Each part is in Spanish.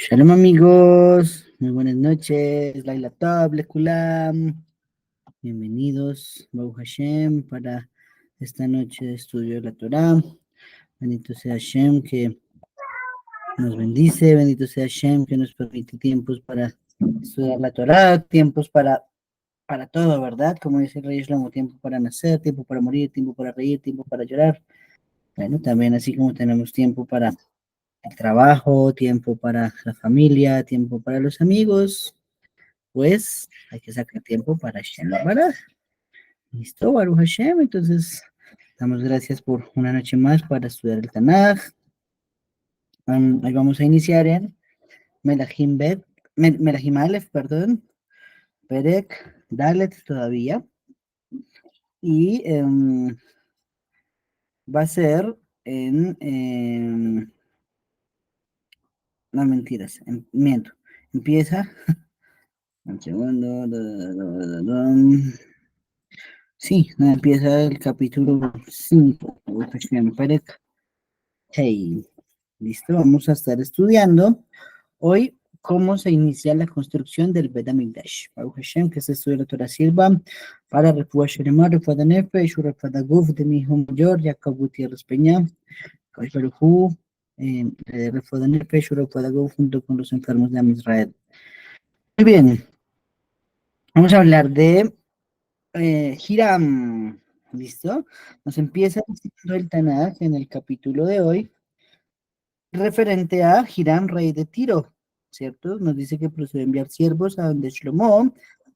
Shalom amigos, muy buenas noches, Laila Tab, Lekulam, bienvenidos, Baruch Hashem, para esta noche de estudio de la Torah. Bendito sea Hashem que nos bendice, bendito sea Hashem que nos permite tiempos para estudiar la Torah, tiempos para todo, ¿verdad? Como dice el Rey Shlomo, tiempo para nacer, tiempo para morir, tiempo para reír, tiempo para llorar. Bueno, también así como tenemos tiempo para el trabajo, tiempo para la familia, tiempo para los amigos, pues hay que sacar tiempo para Hashem, ¿verdad? Listo, Baruch Hashem. Entonces, damos gracias por una noche más para estudiar el Tanaj. Hoy vamos a iniciar en Melahim Bet, Melahim Aleph, perdón, Perek, Dalet todavía. Y va a ser no mentiras, miento. Empieza, un segundo, sí, no, empieza el capítulo 5, Perek. Hey, listo, vamos a estar estudiando hoy cómo se inicia la construcción del Bet HaMikdash. Baruch Hashem, que se estudia la Torah sirva para Refuah Shelema, Refuah Nefesh, Refuah Guf de mi hijo mayor, Jacob Gutiérrez Peña, Kadosh Baruj Hu, Refuah Nefesh, Refuah Guf junto con los enfermos de Am Israel. Muy bien, vamos a hablar de Hiram. ¿Listo? Nos empieza diciendo el Tanaj en el capítulo de hoy referente a Hiram, rey de Tiro, ¿cierto? Nos dice que procedió a enviar siervos a donde Shlomo,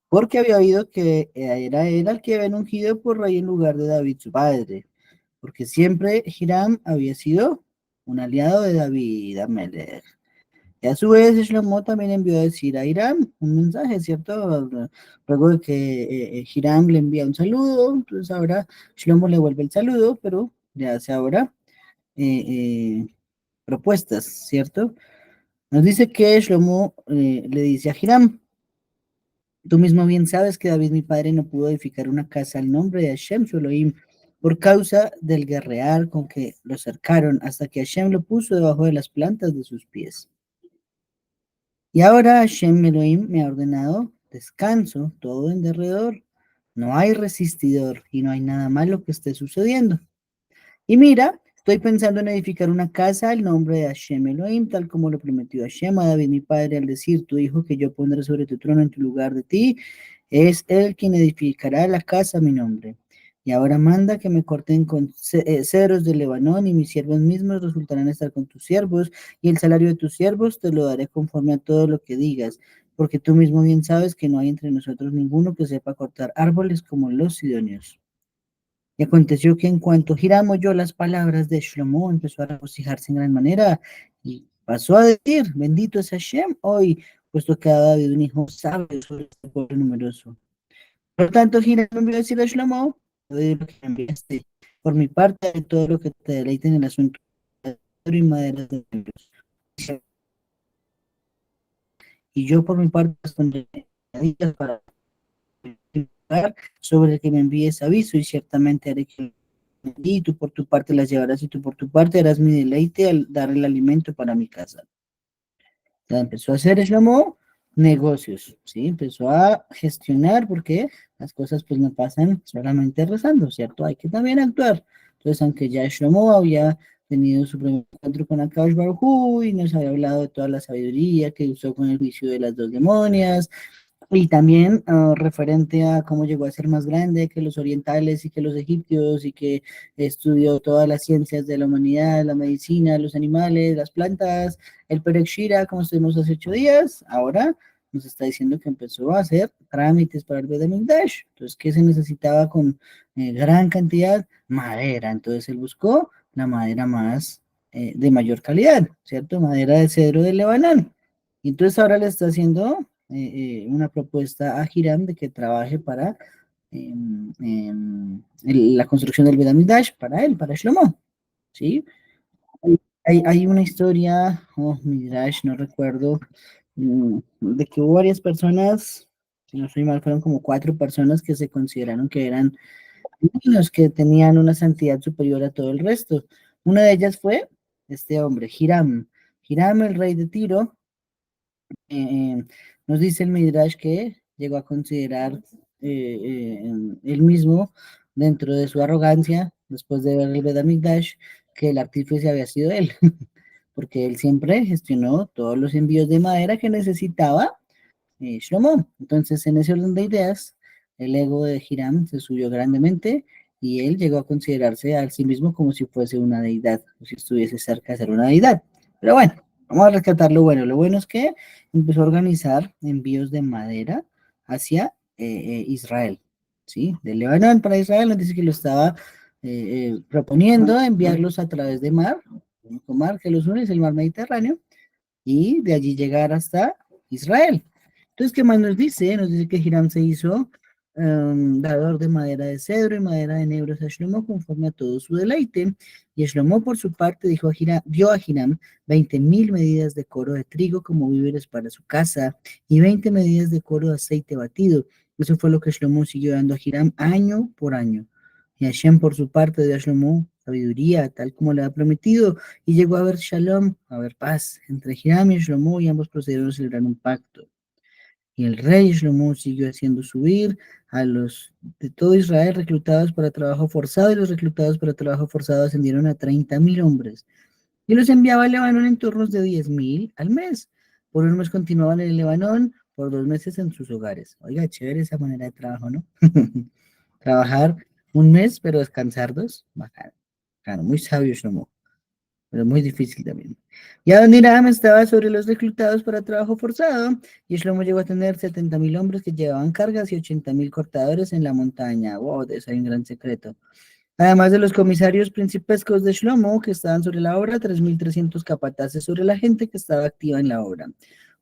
porque había oído que era él el que habían ungido por rey en lugar de David, su padre, porque siempre Hiram había sido un aliado de David, Amelech. Y a su vez, Shlomo también envió a decir a Hiram un mensaje, ¿cierto? Luego de que Hiram le envía un saludo, entonces ahora Shlomo le vuelve el saludo, pero le hace ahora eh, eh, propuestas, ¿cierto? Nos dice que Shlomo le dice a Hiram, tú mismo bien sabes que David, mi padre, no pudo edificar una casa al nombre de Hashem, su Elohim, por causa del guerrear con que lo cercaron, hasta que Hashem lo puso debajo de las plantas de sus pies. Y ahora Hashem Elohim me ha ordenado descanso todo en derredor. No hay resistidor y no hay nada malo que esté sucediendo. Y mira, estoy pensando en edificar una casa al nombre de Hashem Elohim, tal como lo prometió Hashem a David, mi padre, al decir, tu hijo que yo pondré sobre tu trono en tu lugar de ti, es él quien edificará la casa a mi nombre. Y ahora manda que me corten con cedros de Lebanón y mis siervos mismos resultarán estar con tus siervos y el salario de tus siervos te lo daré conforme a todo lo que digas, porque tú mismo bien sabes que no hay entre nosotros ninguno que sepa cortar árboles como los sidonios. Y aconteció que en cuanto Hiram oyó las palabras de Shlomo, empezó a regocijarse en gran manera y pasó a decir, bendito es Hashem hoy, puesto que ha dado un hijo sabio sobre este pueblo numeroso. Por lo tanto, Hiram envió a decir a Shlomo, te doy lo que me enviaste. Por mi parte, de todo lo que te deleite en el asunto de oro y madera de templos. Y yo por mi parte responderé para sobre el que me envíes aviso y ciertamente haré que y tú por tu parte las llevarás y tú por tu parte harás mi deleite al dar el alimento para mi casa. Ya empezó a hacer Shlomo negocios, ¿sí? Empezó a gestionar porque las cosas pues no pasan solamente rezando, ¿cierto? Hay que también actuar. Entonces, aunque ya Shlomo había tenido su primer encuentro con Akadosh Baruj Hu y nos había hablado de toda la sabiduría que usó con el juicio de las dos demonias, y también referente a cómo llegó a ser más grande que los orientales y que los egipcios y que estudió todas las ciencias de la humanidad, la medicina, los animales, las plantas, el Perek Shira, como estuvimos hace 8 días, ahora nos está diciendo que empezó a hacer trámites para el Bet HaMikdash. Entonces, ¿qué se necesitaba con gran cantidad? Madera. Entonces, él buscó la madera más de mayor calidad, ¿cierto? Madera de cedro de Lebanón. Y entonces ahora le está haciendo una propuesta a Hiram de que trabaje para la construcción del Bet HaMikdash para él, para Shlomo, ¿sí? Hay una historia, oh, Midrash, no recuerdo, de que hubo varias personas, si no estoy mal, fueron como 4 personas que se consideraron que eran niños, que tenían una santidad superior a todo el resto. Una de ellas fue este hombre, Hiram. Hiram, el rey de Tiro, Eh, eh, nos dice el Midrash que llegó a considerar él mismo, dentro de su arrogancia, después de ver el Bet HaMikdash, que el artífice había sido él, porque él siempre gestionó todos los envíos de madera que necesitaba Shlomo. Entonces, en ese orden de ideas, el ego de Hiram se subió grandemente y él llegó a considerarse a sí mismo como si fuese una deidad, o si estuviese cerca de ser una deidad. Pero bueno, vamos a rescatar lo bueno. Lo bueno es que empezó a organizar envíos de madera hacia Israel, ¿sí? De Lebanon para Israel, nos dice que lo estaba proponiendo enviarlos a través de mar, el único mar que los une es el mar Mediterráneo, y de allí llegar hasta Israel. Entonces, ¿qué más nos dice? Nos dice que Hiram se hizo dador de madera de cedro y madera de nebros a Shlomo conforme a todo su deleite. Y Shlomo, por su parte, dio a Hiram 20.000 medidas de coro de trigo como víveres para su casa y 20 medidas de coro de aceite batido. Eso fue lo que Shlomo siguió dando a Hiram año por año. Y Hashem, por su parte, dio a Shlomo sabiduría, tal como le ha prometido, y llegó a haber shalom, a haber paz entre Hiram y Shlomo, y ambos procedieron a celebrar un pacto. Y el rey Shlomo siguió haciendo subir a los de todo Israel reclutados para trabajo forzado, y los reclutados para trabajo forzado ascendieron a 30.000 hombres. Y los enviaba al Lebanón en turnos de 10.000 al mes. Por un mes continuaban en el Lebanón, por 2 meses en sus hogares. Oiga, chévere esa manera de trabajo, ¿no? Trabajar un mes, pero descansar dos. Bacano. Claro, muy sabio Shlomo, pero muy difícil también. Y Adoniram estaba sobre los reclutados para trabajo forzado, y Shlomo llegó a tener 70.000 hombres que llevaban cargas y 80.000 cortadores en la montaña. Wow, de eso hay un gran secreto. Además de los comisarios principescos de Shlomo que estaban sobre la obra, 3.300 capataces sobre la gente que estaba activa en la obra.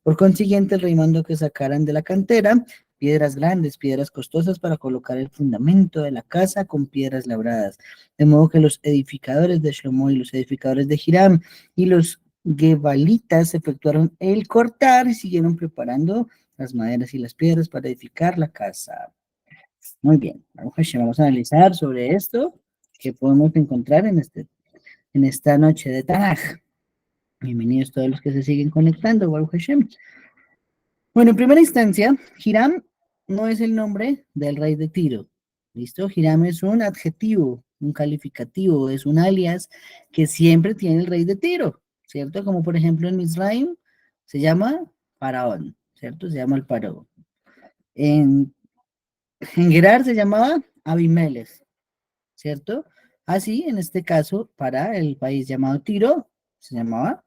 Por consiguiente, el rey mandó que sacaran de la cantera piedras grandes, piedras costosas para colocar el fundamento de la casa con piedras labradas. De modo que los edificadores de Shlomo y los edificadores de Hiram y los gebalitas efectuaron el cortar y siguieron preparando las maderas y las piedras para edificar la casa. Muy bien, vamos a analizar sobre esto que podemos encontrar en esta noche de Tanaj. Bienvenidos todos los que se siguen conectando, Baruch Hashem. Bueno, en primera instancia, Hiram no es el nombre del rey de Tiro. ¿Listo? Hiram es un adjetivo, un calificativo, es un alias que siempre tiene el rey de Tiro, ¿cierto? Como por ejemplo en Misraim se llama Faraón, ¿cierto? Se llama el Faraón. En Gerar se llamaba Abimelech, ¿cierto? Así, en este caso, para el país llamado Tiro, se llamaba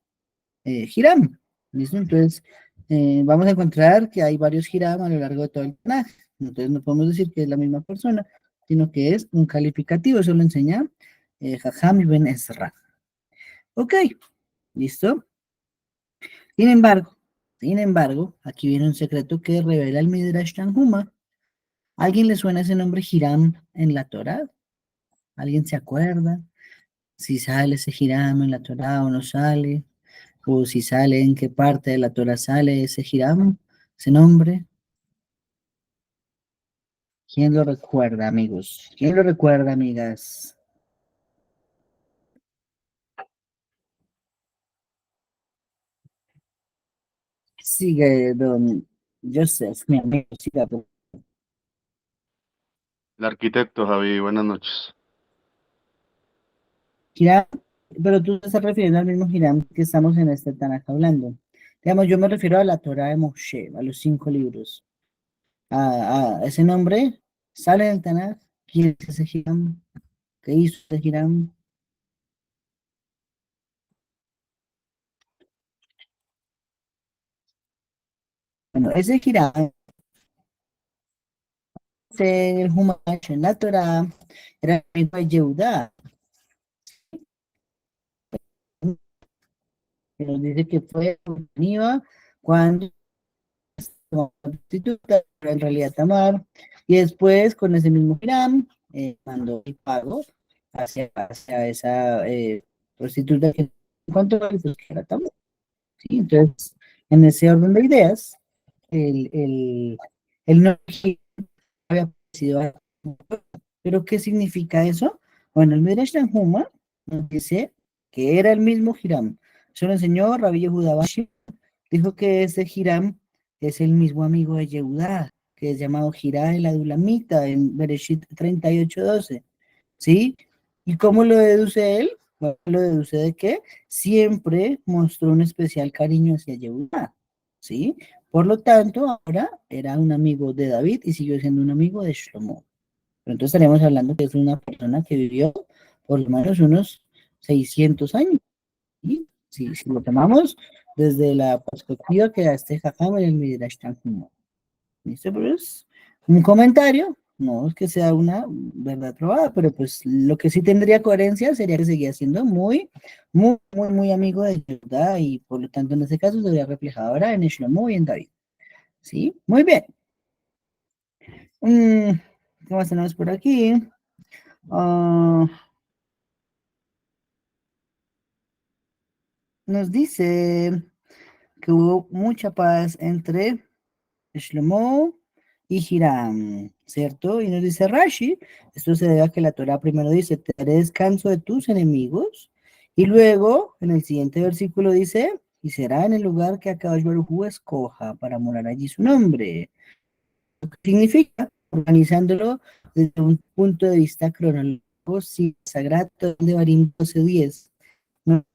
Hiram. ¿Listo? Entonces, vamos a encontrar que hay varios Hiram a lo largo de todo el Tanaj. Entonces, no podemos decir que es la misma persona, sino que es un calificativo. Eso lo enseña Jajam Ibn Ezra. Ok, ¿listo? Sin embargo, aquí viene un secreto que revela el Midrash Tanhuma. ¿Alguien le suena ese nombre Hiram en la Torah? ¿Alguien se acuerda? Si sale ese Hiram en la Torah o no sale, o si sale, en qué parte de la Torah sale ese Hiram, ese nombre. ¿Quién lo recuerda, amigos? ¿Quién lo recuerda, amigas? Sigue, don Joseph, mi amigo, siga. El arquitecto, Javi, buenas noches. Hiram, pero tú te estás refiriendo al mismo Hiram que estamos en este Tanakh hablando. Digamos, yo me refiero a la Torah de Moshe, a los 5 libros. A ese nombre sale del Tanakh. ¿Quién es ese Hiram? ¿Qué hizo ese Hiram? Bueno, ese Hiram, el Humash en la Torah, era el hijo de Yehudá, que nos dice que fue Niva cuando tomó prostituta, pero en realidad Tamar, y después con ese mismo Hiram, mandó el pago hacia esa prostituta que encontró, y pues que era Tamar. ¿Sí? Entonces, en ese orden de ideas, el no había aparecido. ¿Pero qué significa eso? Bueno, el Midrash Tanhuma nos dice que era el mismo Hiram. Eso lo enseñó Rabbi Yehuda Bashi, dijo que ese Hiram es el mismo amigo de Yehudá, que es llamado Jirá el Adulamita en Bereshit 38:12, ¿sí? ¿Y cómo lo deduce él? Bueno, lo deduce de que siempre mostró un especial cariño hacia Yehudá, ¿sí? Por lo tanto, ahora era un amigo de David y siguió siendo un amigo de Shlomo. Pero entonces estaríamos hablando que es una persona que vivió por lo menos unos 600 años, ¿sí? Si lo tomamos desde la perspectiva que da este Jajam en el Midrash Tanhuma. ¿Listo? Pero es un comentario, no es que sea una verdad probada, pero pues lo que sí tendría coherencia sería que seguía siendo muy amigo de Judá y por lo tanto en este caso se vería reflejado ahora en Shlomo y en David. ¿Sí? Muy bien. ¿Qué más tenemos por aquí? Ah, nos dice que hubo mucha paz entre Shlomo y Hiram, ¿cierto? Y nos dice Rashi, esto se debe a que la Torah primero dice, te daré descanso de tus enemigos, y luego en el siguiente versículo dice, y será en el lugar que Akadosh Baruj Hu escoja para morar allí su nombre. Lo que significa, organizándolo desde un punto de vista cronológico, si sagrado de Barim 12:10, no,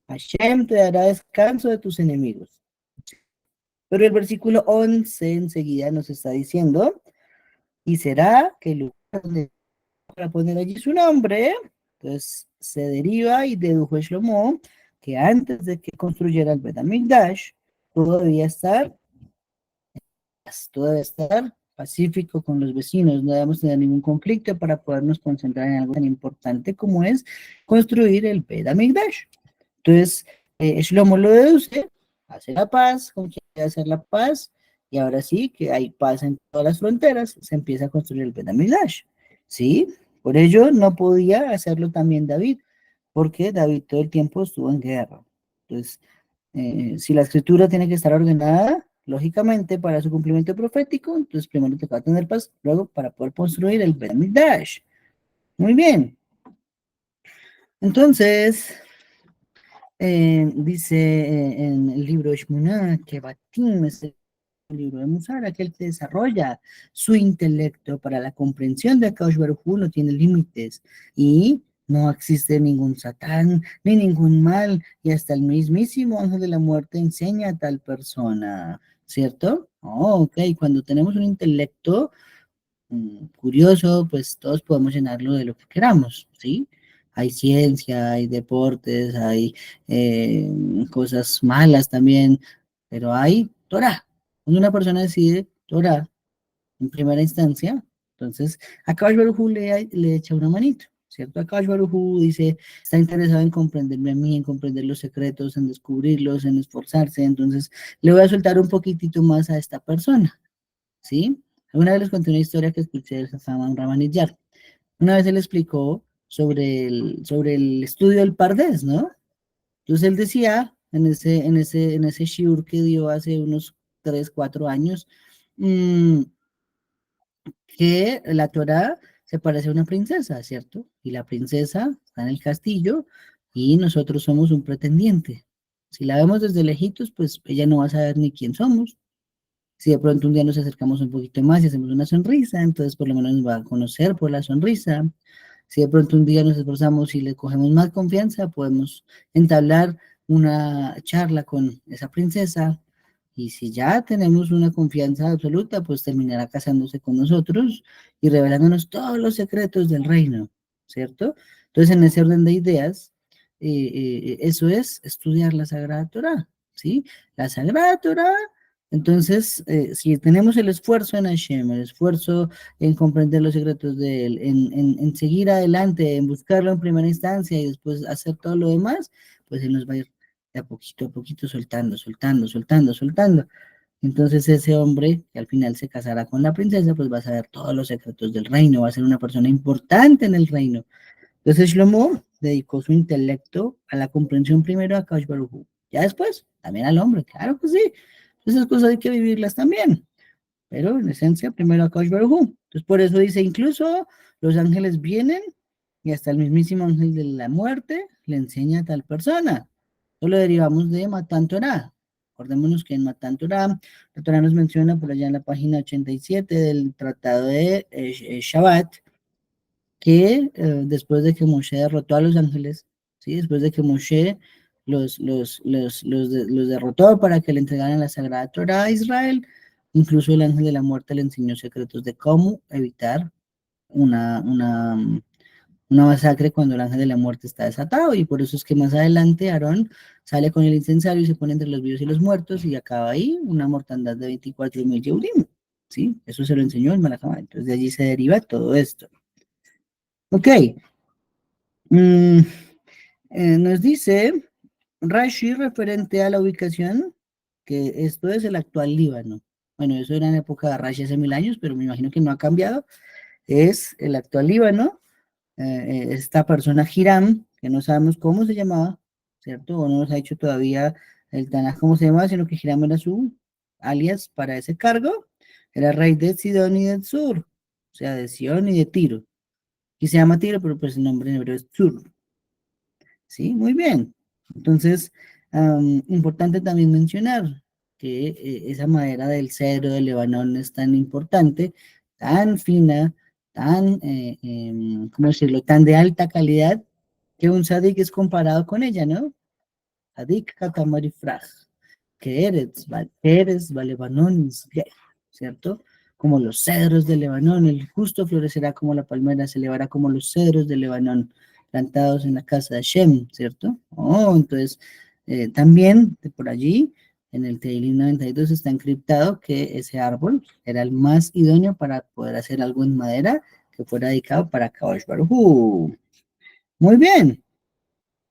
Hashem te dará descanso de tus enemigos. Pero el versículo 11 enseguida nos está diciendo, y será que el lugar donde para poner allí su nombre, entonces se deriva y dedujo Shlomo que antes de que construyera el Bet HaMikdash, todo debía estar, todo debe estar pacífico con los vecinos, no debemos tener ningún conflicto para podernos concentrar en algo tan importante como es construir el Bet HaMikdash. Entonces, Shlomo lo deduce, hace la paz, con quien quiere hacer la paz, y ahora sí que hay paz en todas las fronteras, se empieza a construir el Bet HaMikdash, ¿sí? Por ello no podía hacerlo también David, porque David todo el tiempo estuvo en guerra. Entonces, si la escritura tiene que estar ordenada, lógicamente, para su cumplimiento profético, entonces primero te va a tener paz, luego para poder construir el Bet HaMikdash. Muy bien. Entonces, dice en el libro Shmuná que Batim es el libro de Musar, aquel que desarrolla su intelecto para la comprensión de Kaush Baruj Hu no tiene límites y no existe ningún satán ni ningún mal y hasta el mismísimo ángel de la muerte enseña a tal persona, ¿cierto? Oh, ok, cuando tenemos un intelecto curioso, pues todos podemos llenarlo de lo que queramos, ¿sí? Hay ciencia, hay deportes, hay cosas malas también, pero hay Torah. Cuando una persona decide Torah en primera instancia, entonces a Akash Baruj Hu le echa una manito, ¿cierto? Akash Baruj Hu dice, está interesado en comprenderme a mí, en comprender los secretos, en descubrirlos, en esforzarse, entonces le voy a soltar un poquitito más a esta persona, ¿sí? Alguna vez les conté una historia que escuché del Jajam Ramanillar. Una vez él explicó sobre el estudio del Pardés, ¿no? Entonces él decía, en ese shiur que dio hace unos 3 4 años, mmm, que la Torá se parece a una princesa, ¿cierto? Y la princesa está en el castillo y nosotros somos un pretendiente. Si la vemos desde lejitos, pues ella no va a saber ni quién somos. Si de pronto un día nos acercamos un poquito más y hacemos una sonrisa, entonces por lo menos nos va a conocer por la sonrisa. Si de pronto un día nos esforzamos y le cogemos más confianza, podemos entablar una charla con esa princesa. Y si ya tenemos una confianza absoluta, pues terminará casándose con nosotros y revelándonos todos los secretos del reino, ¿cierto? Entonces, en ese orden de ideas, eso es estudiar la Sagrada Torah, ¿sí? La Sagrada Torah. Entonces, si tenemos el esfuerzo en Hashem, el esfuerzo en comprender los secretos de Él, en seguir adelante, en buscarlo en primera instancia y después hacer todo lo demás, pues Él nos va a ir de a poquito soltando, soltando, soltando, soltando. Entonces ese hombre que al final se casará con la princesa, pues va a saber todos los secretos del reino, va a ser una persona importante en el reino. Entonces Shlomo dedicó su intelecto a la comprensión primero a Kaush Baruj Hu. Ya después, también al hombre, claro que sí. Esas cosas hay que vivirlas también. Pero en esencia, primero a Kaush Baruj Hu. Entonces por eso dice, incluso los ángeles vienen y hasta el mismísimo ángel de la muerte le enseña a tal persona. Eso lo derivamos de Matan Torah. Acordémonos que en Matan Torah, la Torah nos menciona por allá en la página 87 del Tratado de Shabbat, que después de que Moshe derrotó a los ángeles, ¿sí? Después de que Moshe los derrotó para que le entregaran la Sagrada Torah a Israel, incluso el ángel de la muerte le enseñó secretos de cómo evitar una, una, una masacre cuando el ángel de la muerte está desatado, y por eso es que más adelante Aarón sale con el incensario y se pone entre los vivos y los muertos y acaba ahí una mortandad de 24.000 Yehudim, ¿sí? Eso se lo enseñó el Malajama, entonces de allí se deriva todo esto. Ok, mm, nos dice Rashi referente a la ubicación, que esto es el actual Líbano. Bueno, eso era en época de Rashi hace 1000 años, pero me imagino que no ha cambiado. Es el actual Líbano. Esta persona Hiram, que no sabemos cómo se llamaba, ¿cierto? O no nos ha dicho todavía el Tanaj cómo se llamaba, sino que Hiram era su alias para ese cargo. Era rey de Sidón y del Sur, o sea, de Sidón y de Tiro. Y se llama Tiro, pero pues el nombre en hebreo es Sur. Sí, muy bien. Entonces, importante también mencionar que esa madera del cedro de Lebanón es tan importante, tan fina, tan, ¿cómo decirlo?, tan de alta calidad, que un sadik es comparado con ella, ¿no? Sadik katamari que eres va Lebanón, ¿cierto? Como los cedros de Lebanón, el justo florecerá como la palmera, se elevará como los cedros de Lebanón, plantados en la casa de Shem, ¿cierto? Oh, entonces, también de por allí, en el Tehilim 92 está encriptado que ese árbol era el más idóneo para poder hacer algo en madera que fuera dedicado para Kadosh Baruj Hu. Muy bien.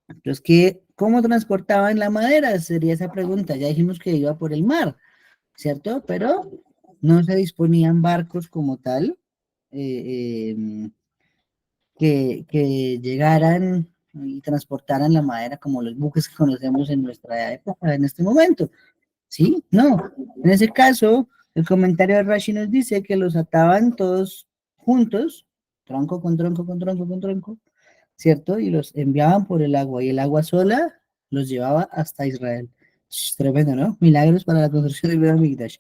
Entonces, ¿cómo transportaban la madera? Sería esa pregunta. Ya dijimos que iba por el mar, ¿cierto? Pero no se disponían barcos como tal que llegaran y transportaran la madera como los buques que conocemos en nuestra época, en este momento. ¿Sí? No. En ese caso, el comentario de Rashi nos dice que los ataban todos juntos, tronco con tronco con tronco con tronco, ¿cierto? Y los enviaban por el agua, y el agua sola los llevaba hasta Israel. Tremendo, ¿no? Milagros para la construcción del Beit HaMikdash.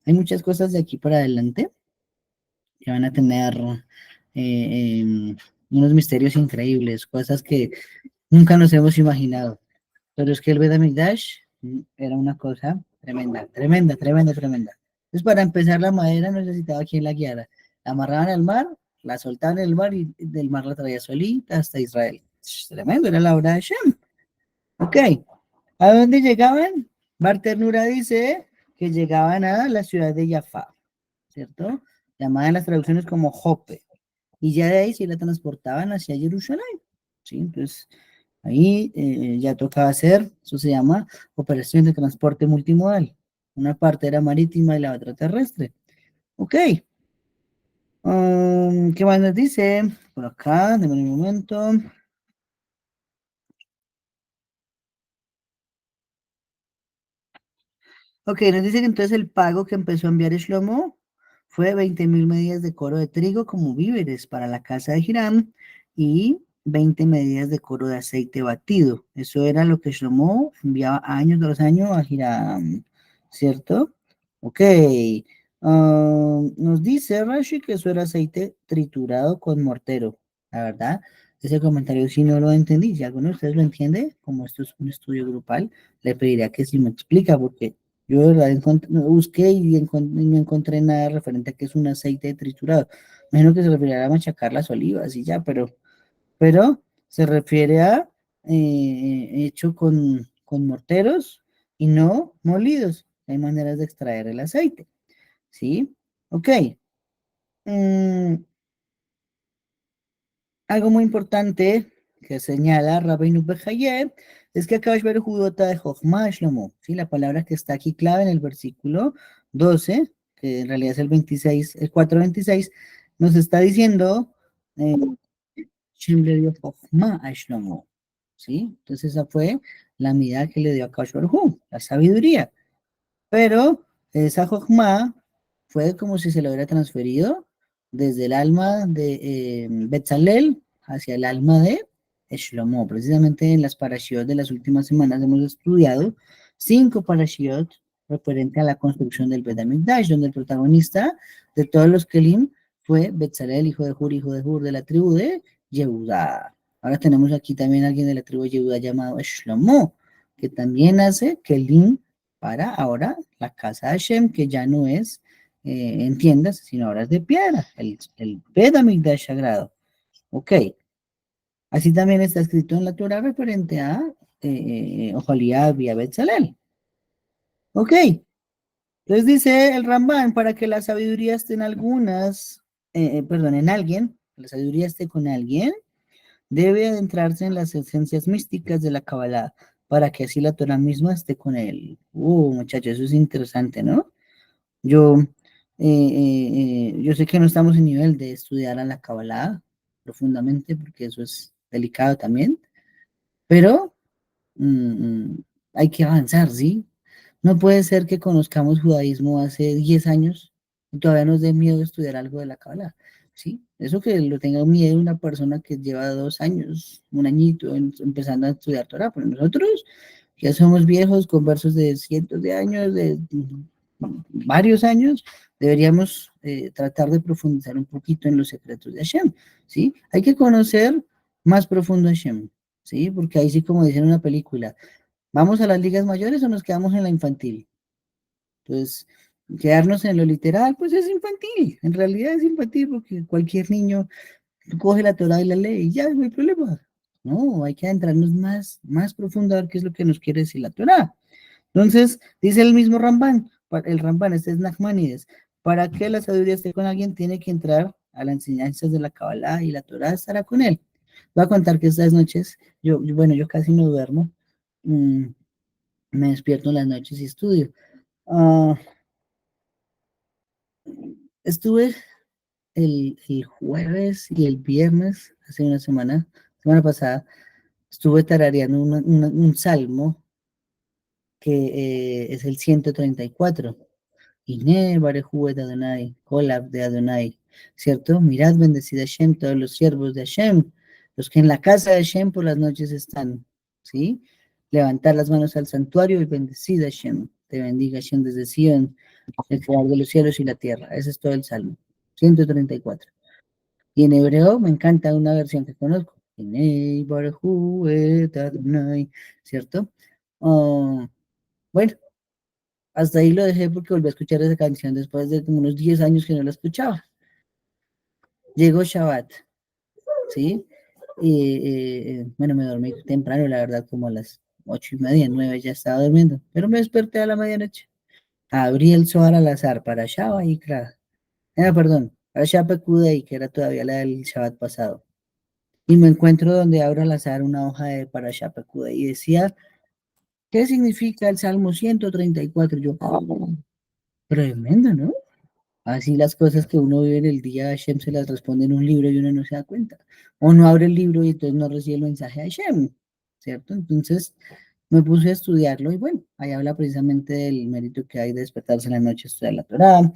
Hay muchas cosas de aquí para adelante que van a tener unos misterios increíbles, cosas que nunca nos hemos imaginado. Pero es que el Beit HaMikdash era una cosa tremenda, tremenda, tremenda, tremenda. Entonces, para empezar, la madera no necesitaba quien la guiara. La amarraban al mar, la soltaban en el mar y del mar la traía solita hasta Israel. Tremendo, era la obra de Shem. Ok, ¿a dónde llegaban? Barternura dice que llegaban a la ciudad de Jaffa, ¿cierto? Llamada en las traducciones como Jope. Y ya de ahí se la transportaban hacia Jerusalén, ¿sí? Entonces, ahí ya tocaba hacer, eso se llama operación de transporte multimodal. Una parte era marítima y la otra terrestre. Ok. ¿Qué más nos dice? Por acá, denme un momento. Ok, nos dice que entonces el pago que empezó a enviar Shlomo fue 20.000 medidas de coro de trigo como víveres para la casa de Hiram y 20 medidas de coro de aceite batido. Eso era lo que Shlomo enviaba años tras años a Hiram, ¿cierto? Ok. Nos dice Rashi que eso era aceite triturado con mortero. La verdad, ese comentario sí no lo entendí. Si alguno de ustedes lo entiende, como esto es un estudio grupal, le pediría que sí me explica, porque yo de verdad busqué y no encontré nada referente a que es un aceite triturado. Menos que se refiere a machacar las olivas y ya, pero se refiere a hecho con morteros y no molidos. Hay maneras de extraer el aceite, ¿sí? Ok. Mm, Algo muy importante que señala Rabbeinu Behaye es que Akash Judota de Jochma Shlomo, ¿sí? La palabra que está aquí clave en el versículo 12, que en realidad es el 26, el 4:26, nos está diciendo eh, Shem le dio Jochma a Shlomo, ¿sí? Entonces esa fue la medida que le dio a Akash la sabiduría. Pero esa Jochma fue como si se lo hubiera transferido desde el alma de Betzalel hacia el alma de Shlomo. Precisamente en las parashiot de las últimas semanas hemos estudiado 5 parashiot referente a la construcción del Bet HaMikdash, donde el protagonista de todos los Kelim fue Betzalel, hijo de Hur, de la tribu de Yehudá. Ahora tenemos aquí también a alguien de la tribu de Yehudá llamado Shlomo, que también hace Kelim para ahora la casa de Hashem, que ya no es en tiendas, sino ahora es de piedra, el Bet HaMikdash sagrado. Ok. Así también está escrito en la Torah referente a Oholiab y a Betzalel. Ok. Entonces dice el Ramban, para que la sabiduría esté en en alguien, la sabiduría esté con alguien, debe adentrarse en las esencias místicas de la Kabbalah, para que así la Torah misma esté con él. Muchachos, eso es interesante, ¿no? Yo, yo sé que no estamos en nivel de estudiar a la Kabbalah profundamente, porque eso es delicado también, pero mm, hay que avanzar, ¿sí? No puede ser que conozcamos judaísmo hace 10 años y todavía nos dé miedo estudiar algo de la Cábala, ¿sí? Eso que lo tenga miedo una persona que lleva 2 años, un añito empezando a estudiar Torah, pero nosotros ya somos viejos con versos de cientos de años, de varios años, deberíamos tratar de profundizar un poquito en los secretos de Hashem, ¿sí? Hay que conocer más profundo a Hashem, ¿sí? Porque ahí sí, como dice en una película, ¿vamos a las ligas mayores o nos quedamos en la infantil? Pues quedarnos en lo literal, pues es infantil, en realidad es infantil porque cualquier niño coge la Torah y la lee y ya no hay problema. No, hay que adentrarnos más profundo a ver qué es lo que nos quiere decir la Torah. Entonces, dice el mismo Ramban, el Ramban, este es Nachmanides, para que la sabiduría esté con alguien, tiene que entrar a las enseñanzas de la Kabbalah y la Torah estará con él. Voy a contar que estas noches, bueno, yo casi no duermo, mm, me despierto en las noches y estudio. Ah, estuve el jueves y el viernes, hace una semana pasada, estuve tarareando un salmo que es el 134. Iné, Barejú de Adonai, Kolab de Adonai, ¿cierto? Mirad, bendecid a Hashem, todos los siervos de Hashem, los que en la casa de Hashem por las noches están, ¿sí? Levantar las manos al santuario y bendecid a Hashem, te bendiga Hashem desde Sion, el creador de los cielos y la tierra. Ese es todo el salmo, 134. Y en hebreo me encanta una versión que conozco, Iné, Barejú de Adonai, ¿cierto? Oh, bueno, hasta ahí lo dejé porque volví a escuchar esa canción después de como unos 10 años que no la escuchaba. Llegó Shabbat, ¿sí? Y bueno, me dormí temprano, la verdad, como a las 8:30, 9 ya estaba durmiendo, pero me desperté a la medianoche. Abrí el Zohar al azar para Shabbat y perdón, para Shabbat Kudei, que era todavía la del Shabbat pasado. Y me encuentro donde abro al azar una hoja de para Shabbat Kudei y decía, ¿qué significa el Salmo 134? Yo, tremendo, ¿no? Así las cosas que uno vive en el día, Hashem se las responde en un libro y uno no se da cuenta. O no abre el libro y entonces no recibe el mensaje de Hashem, ¿cierto? Entonces me puse a estudiarlo y bueno, ahí habla precisamente del mérito que hay de despertarse en la noche a estudiar la Torah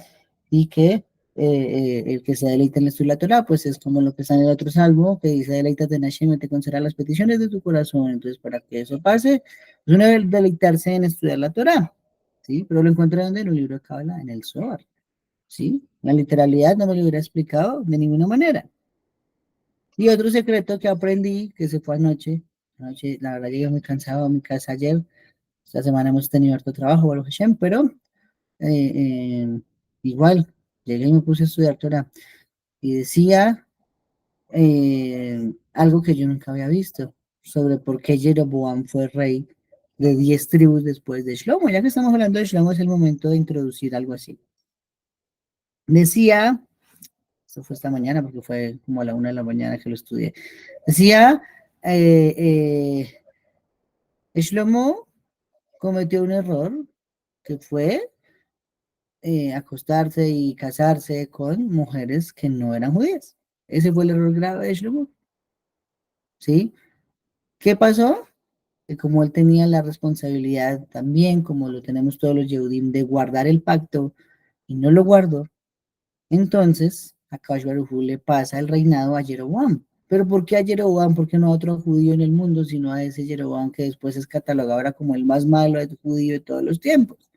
y que el que se deleita en estudiar la Torah, pues es como lo que está en el otro salmo, que dice, deleítate en Hashem y te concederá las peticiones de tu corazón. Entonces, para que eso pase, es uno debe deleitarse en estudiar la Torah, ¿sí? Pero lo encontré donde en un libro de Kabbalah, en el Zohar. ¿Sí? La literalidad no me lo hubiera explicado de ninguna manera. Y otro secreto que aprendí, que se fue anoche, la verdad llegué muy cansado a mi casa ayer, esta semana hemos tenido harto trabajo, Baruch Hashem, pero eh, eh, igual, llegué y me puse a estudiar Torah, y decía algo que yo nunca había visto, sobre por qué Jeroboam fue rey de 10 tribus después de Shlomo. Ya que estamos hablando de Shlomo, es el momento de introducir algo así. Decía, esto fue esta mañana porque fue como a la 1 de la mañana que lo estudié. Decía, Shlomo cometió un error que fue acostarse y casarse con mujeres que no eran judías. Ese fue el error grave de Shlomo. ¿Sí? ¿Qué pasó? Que como él tenía la responsabilidad también, como lo tenemos todos los Yehudim, de guardar el pacto y no lo guardó, entonces a Kadosh Baruj Hu le pasa el reinado a Jeroboam. Pero ¿por qué a Jeroboam? ¿Por qué no a otro judío en el mundo, sino a ese Jeroboam que después es catalogado ahora como el más malo de judío de todos los tiempos?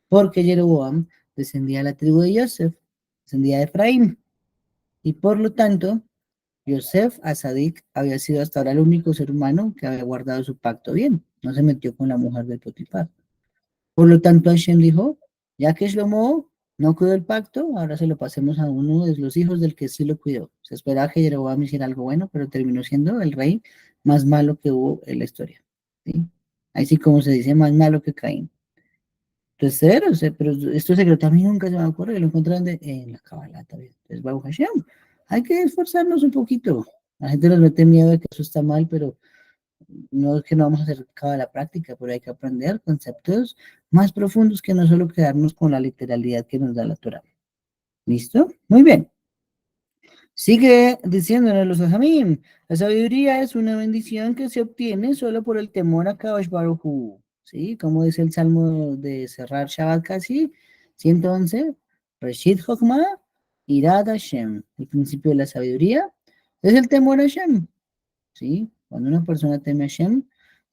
Porque Jeroboam descendía de la tribu de Joseph, descendía de Efraín, y por lo tanto, Yosef Asadik había sido hasta ahora el único ser humano que había guardado su pacto bien, no se metió con la mujer de Potifar. Por lo tanto, Hashem dijo, ya que Shlomo no cuidó el pacto, ahora se lo pasemos a uno de los hijos del que sí lo cuidó. Se esperaba que Jeroboam hiciera algo bueno, pero terminó siendo el rey más malo que hubo en la historia. ¿Sí? Ahí sí como se dice, más malo que Caín. Entonces, cero, o sea, pero esto secreto a mí nunca se me ocurre, lo encontraron en la Kabbalah también. Entonces, Baruch Hashem, hay que esforzarnos un poquito. La gente nos mete miedo de que eso está mal, pero no es que no vamos a hacer Kabbalah práctica, pero hay que aprender conceptos más profundos que no solo quedarnos con la literalidad que nos da la Torah. ¿Listo? Muy bien. Sigue diciéndonos los Ajamim, la sabiduría es una bendición que se obtiene solo por el temor a Kadosh Baruj Hu, ¿sí? Como dice el Salmo de cerrar Shabbat casi, 111, Reshit Chokmah, Irad Hashem, el principio de la sabiduría, es el temor a Hashem, ¿sí? Cuando una persona teme a Hashem,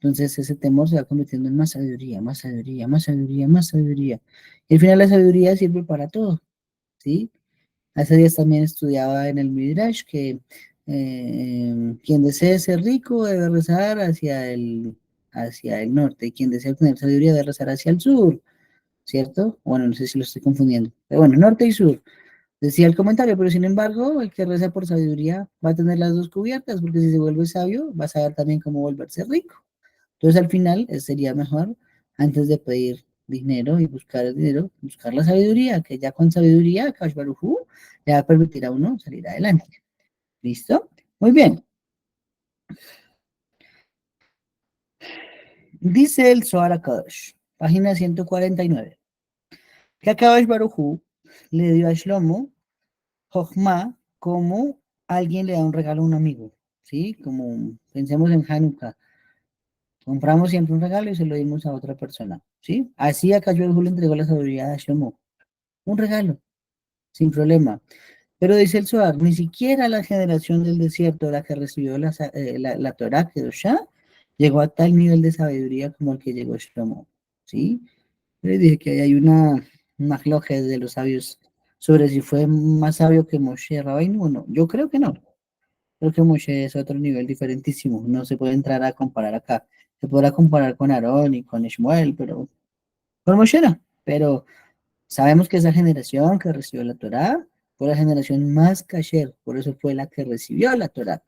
entonces ese temor se va convirtiendo en más sabiduría, más sabiduría, más sabiduría, más sabiduría. Y al final la sabiduría sirve para todo, ¿sí? Hace días también estudiaba en el Midrash que quien desee ser rico debe rezar hacia el norte y quien desea tener sabiduría debe rezar hacia el sur, ¿cierto? Bueno, no sé si lo estoy confundiendo. Pero bueno, norte y sur. Decía el comentario, pero sin embargo, el que reza por sabiduría va a tener las dos cubiertas, porque si se vuelve sabio, va a saber también cómo volverse rico. Entonces, al final, sería mejor, antes de pedir dinero y buscar el dinero, buscar la sabiduría, que ya con sabiduría, Kash Baruj Hu, le va a permitir a uno salir adelante. ¿Listo? Muy bien. Dice el Zohar HaKadosh, página 149, que a Kadosh Baruj Hu le dio a Shlomo Jochma como alguien le da un regalo a un amigo, ¿sí? Como pensemos en Hanukkah, compramos siempre un regalo y se lo dimos a otra persona, ¿sí? Así a Kadosh Baruj Hu le entregó la sabiduría a Shlomo, un regalo, sin problema. Pero dice el Zohar, ni siquiera la generación del desierto, la que recibió la Torah, Kedoshá, llegó a tal nivel de sabiduría como el que llegó Shlomo, ¿sí? Yo le dije que ahí hay una majloje de los sabios sobre si fue más sabio que Moshe Rabbeinu o no. Yo creo que no. Creo que Moshe es otro nivel diferentísimo. No se puede entrar a comparar acá. Se podrá comparar con Aarón y con Shmuel, pero con Moshe no. Pero sabemos que esa generación que recibió la Torá fue la generación más kasher, por eso fue la que recibió la Torá,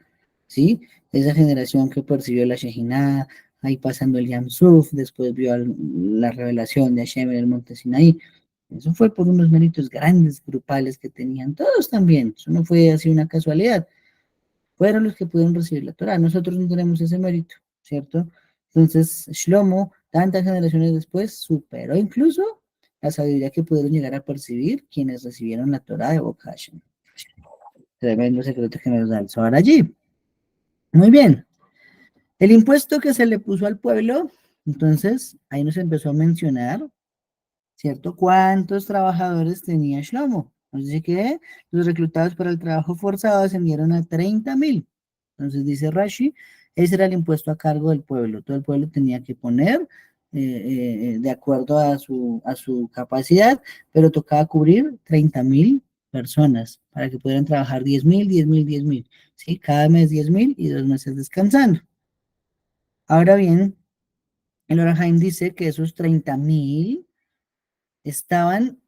¿sí? Esa generación que percibió la Shejinah, ahí pasando el Yam Suf, después vio la revelación de Hashem en el monte Sinaí. Eso fue por unos méritos grandes, grupales que tenían todos también. Eso no fue así una casualidad. Fueron los que pudieron recibir la Torah. Nosotros no tenemos ese mérito, ¿cierto? Entonces, Shlomo, tantas generaciones después, superó incluso la sabiduría que pudieron llegar a percibir quienes recibieron la Torah de Boca Hashem. Tremendo secreto que nos da el Zohar allí. Muy bien. El impuesto que se le puso al pueblo, entonces, ahí nos empezó a mencionar, ¿cierto? ¿Cuántos trabajadores tenía Shlomo? Nos dice que los reclutados para el trabajo forzado ascendieron a 30.000. Entonces dice Rashi, ese era el impuesto a cargo del pueblo. Todo el pueblo tenía que poner de acuerdo a su capacidad, pero tocaba cubrir 30.000 personas para que pudieran trabajar 10.000, 10.000, 10.000. ¿Sí? Cada mes 10.000 y 2 meses descansando. Ahora bien, el Orahaim dice que esos 30.000 estaban,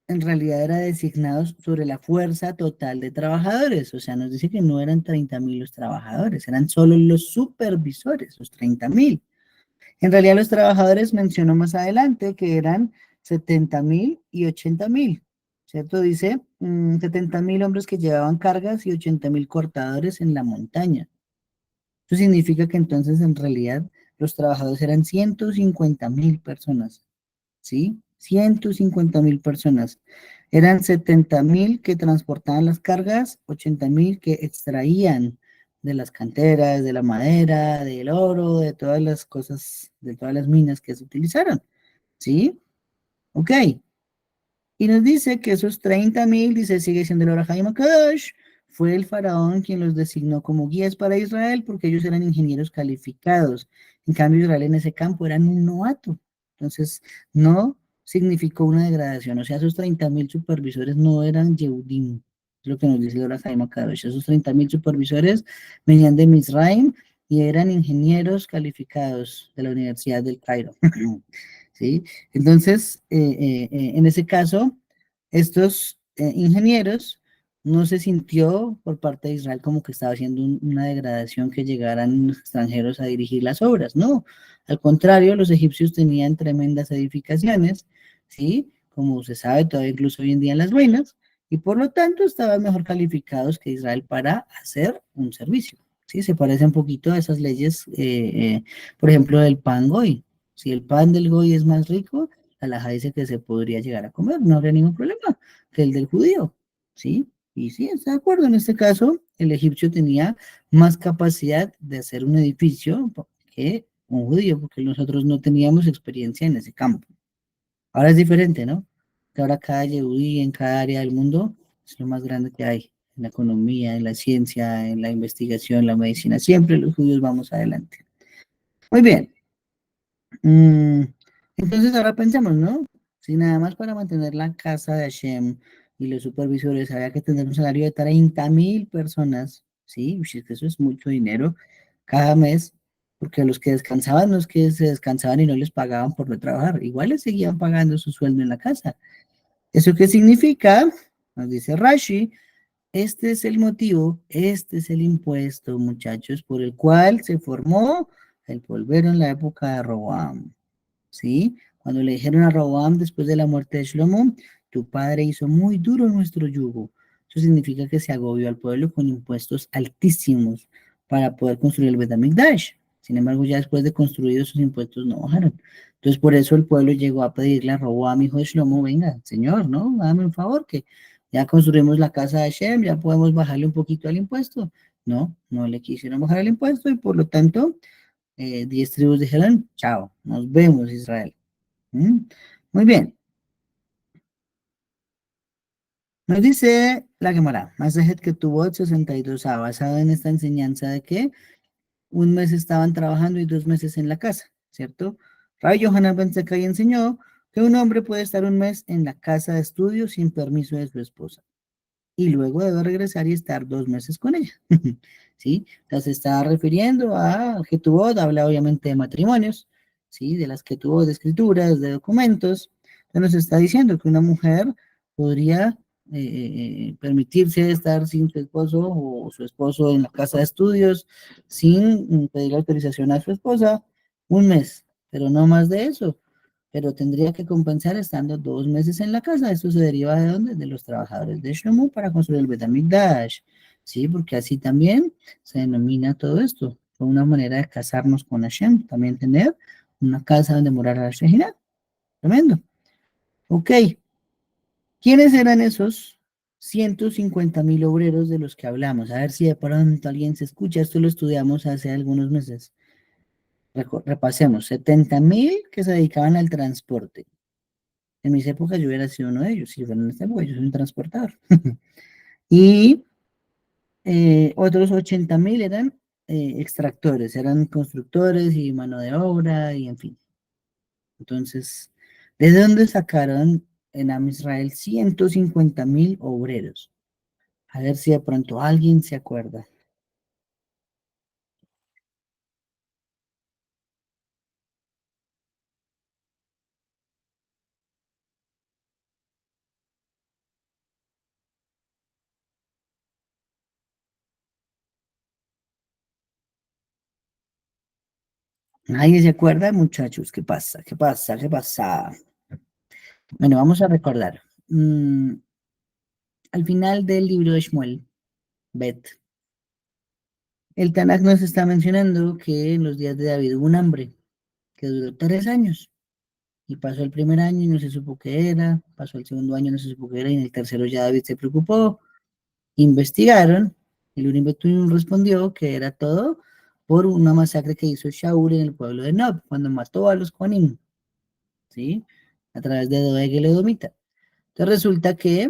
en realidad era designados sobre la fuerza total de trabajadores, o sea, nos dice que no eran 30.000 los trabajadores, eran solo los supervisores, los 30.000. En realidad los trabajadores mencionó más adelante que eran 70.000 y 80.000, ¿cierto? Dice 70.000 hombres que llevaban cargas y 80.000 cortadores en la montaña. Eso significa que entonces en realidad los trabajadores eran 150.000 personas. ¿Sí? 150.000 personas. Eran 70.000 que transportaban las cargas, 80.000 que extraían de las canteras, de la madera, del oro, de todas las cosas, de todas las minas que se utilizaron. ¿Sí? Ok. Y nos dice que esos 30.000, dice, sigue siendo el Orahaim Akash, fue el faraón quien los designó como guías para Israel porque ellos eran ingenieros calificados. En cambio, Israel en ese campo eran un novato. Entonces, no significó una degradación. O sea, esos 30.000 supervisores no eran Yehudim, es lo que nos dice Dora Jaime Kadosh. Esos 30.000 supervisores venían de Misraim y eran ingenieros calificados de la Universidad del Cairo. ¿Sí? Entonces, en ese caso, estos ingenieros no se sintió por parte de Israel como que estaba haciendo una degradación que llegaran los extranjeros a dirigir las obras, no. Al contrario, los egipcios tenían tremendas edificaciones, ¿sí? Como se sabe todavía incluso hoy en día en las ruinas, y por lo tanto estaban mejor calificados que Israel para hacer un servicio, ¿sí? Se parece un poquito a esas leyes, por ejemplo, del pan goy. Si el pan del goy es más rico, la halajá dice que se podría llegar a comer, no habría ningún problema que el del judío, ¿sí? Y sí, está de acuerdo. En este caso, el egipcio tenía más capacidad de hacer un edificio que un judío, porque nosotros no teníamos experiencia en ese campo. Ahora es diferente, ¿no? Que ahora cada yehudí en cada área del mundo es lo más grande que hay. En la economía, en la ciencia, en la investigación, en la medicina. Siempre los judíos vamos adelante. Muy bien. Mm, entonces ahora pensemos, ¿no? Si nada más para mantener la casa de Hashem y los supervisores había que tener un salario de 30.000 personas, ¿sí? Uy, es que eso es mucho dinero cada mes, porque los que descansaban no es que se descansaban y no les pagaban por no trabajar, igual les seguían pagando su sueldo en la casa. ¿Eso qué significa? Nos dice Rashi, este es el motivo, este es el impuesto, muchachos, por el cual se formó el polvero en la época de Roboam. ¿Sí? Cuando le dijeron a Roboam después de la muerte de Shlomo, tu padre hizo muy duro nuestro yugo. Eso significa que se agobió al pueblo con impuestos altísimos para poder construir el Bet HaMikdash. Sin embargo, ya después de construidos esos impuestos no bajaron. Entonces, por eso el pueblo llegó a pedirle a Roboam, hijo de Shlomo, venga, señor, ¿no? Dame un favor, que ya construimos la casa de Hashem, ya podemos bajarle un poquito al impuesto. No, no le quisieron bajar el impuesto y por lo tanto 10 tribus dijeron, chao, nos vemos Israel. ¿Mm? Muy bien, nos dice la Gemara, Masejet que tuvo 62a, basado en esta enseñanza de que un mes estaban trabajando y 2 meses en la casa, ¿cierto? Rabbi Yohanan Ben Zakkai enseñó que un hombre puede estar un mes en la casa de estudio sin permiso de su esposa y luego debe regresar y estar 2 meses con ella. ¿Sí? Entonces se está refiriendo a que tuvo, habla obviamente de matrimonios, ¿sí? De las que tuvo de escrituras, de documentos. Entonces nos está diciendo que una mujer podría permitirse estar sin su esposo o su esposo en la casa de estudios sin pedir autorización a su esposa un mes, pero no más de eso, pero tendría que compensar estando 2 meses en la casa. Esto se deriva de dónde? De los trabajadores de Shlomo para construir el Bet HaMikdash, ¿sí? Porque así también se denomina todo esto. Fue una manera de casarnos con Hashem, también tener una casa donde morar a la Shejina. Tremendo. Ok, ¿quiénes eran esos 150.000 obreros de los que hablamos? A ver si de pronto alguien se escucha. Esto lo estudiamos hace algunos meses. Repasemos, 70.000 que se dedicaban al transporte. En mis épocas yo hubiera sido uno de ellos, si fuera en esta época yo soy un transportador. Y otros 80.000 eran extractores, eran constructores y mano de obra y en fin. Entonces, ¿de dónde sacaron en Am Israel 150.000 obreros? A ver si de pronto alguien se acuerda. ¿Nadie se acuerda, muchachos? ¿Qué pasa? ¿Qué pasa? ¿Qué pasa? Bueno, vamos a recordar. Al final del libro de Shmuel, Bet, el Tanakh nos está mencionando que en los días de David hubo un hambre que duró 3 años. Y pasó el primer año y no se supo qué era, pasó el segundo año y no se supo qué era, y en el tercero ya David se preocupó, investigaron, el Urim Beturim respondió que era todo por una masacre que hizo Shaul en el pueblo de Nob, cuando mató a los Kohanim, ¿sí? A través de Doeg el Edomita. Entonces resulta que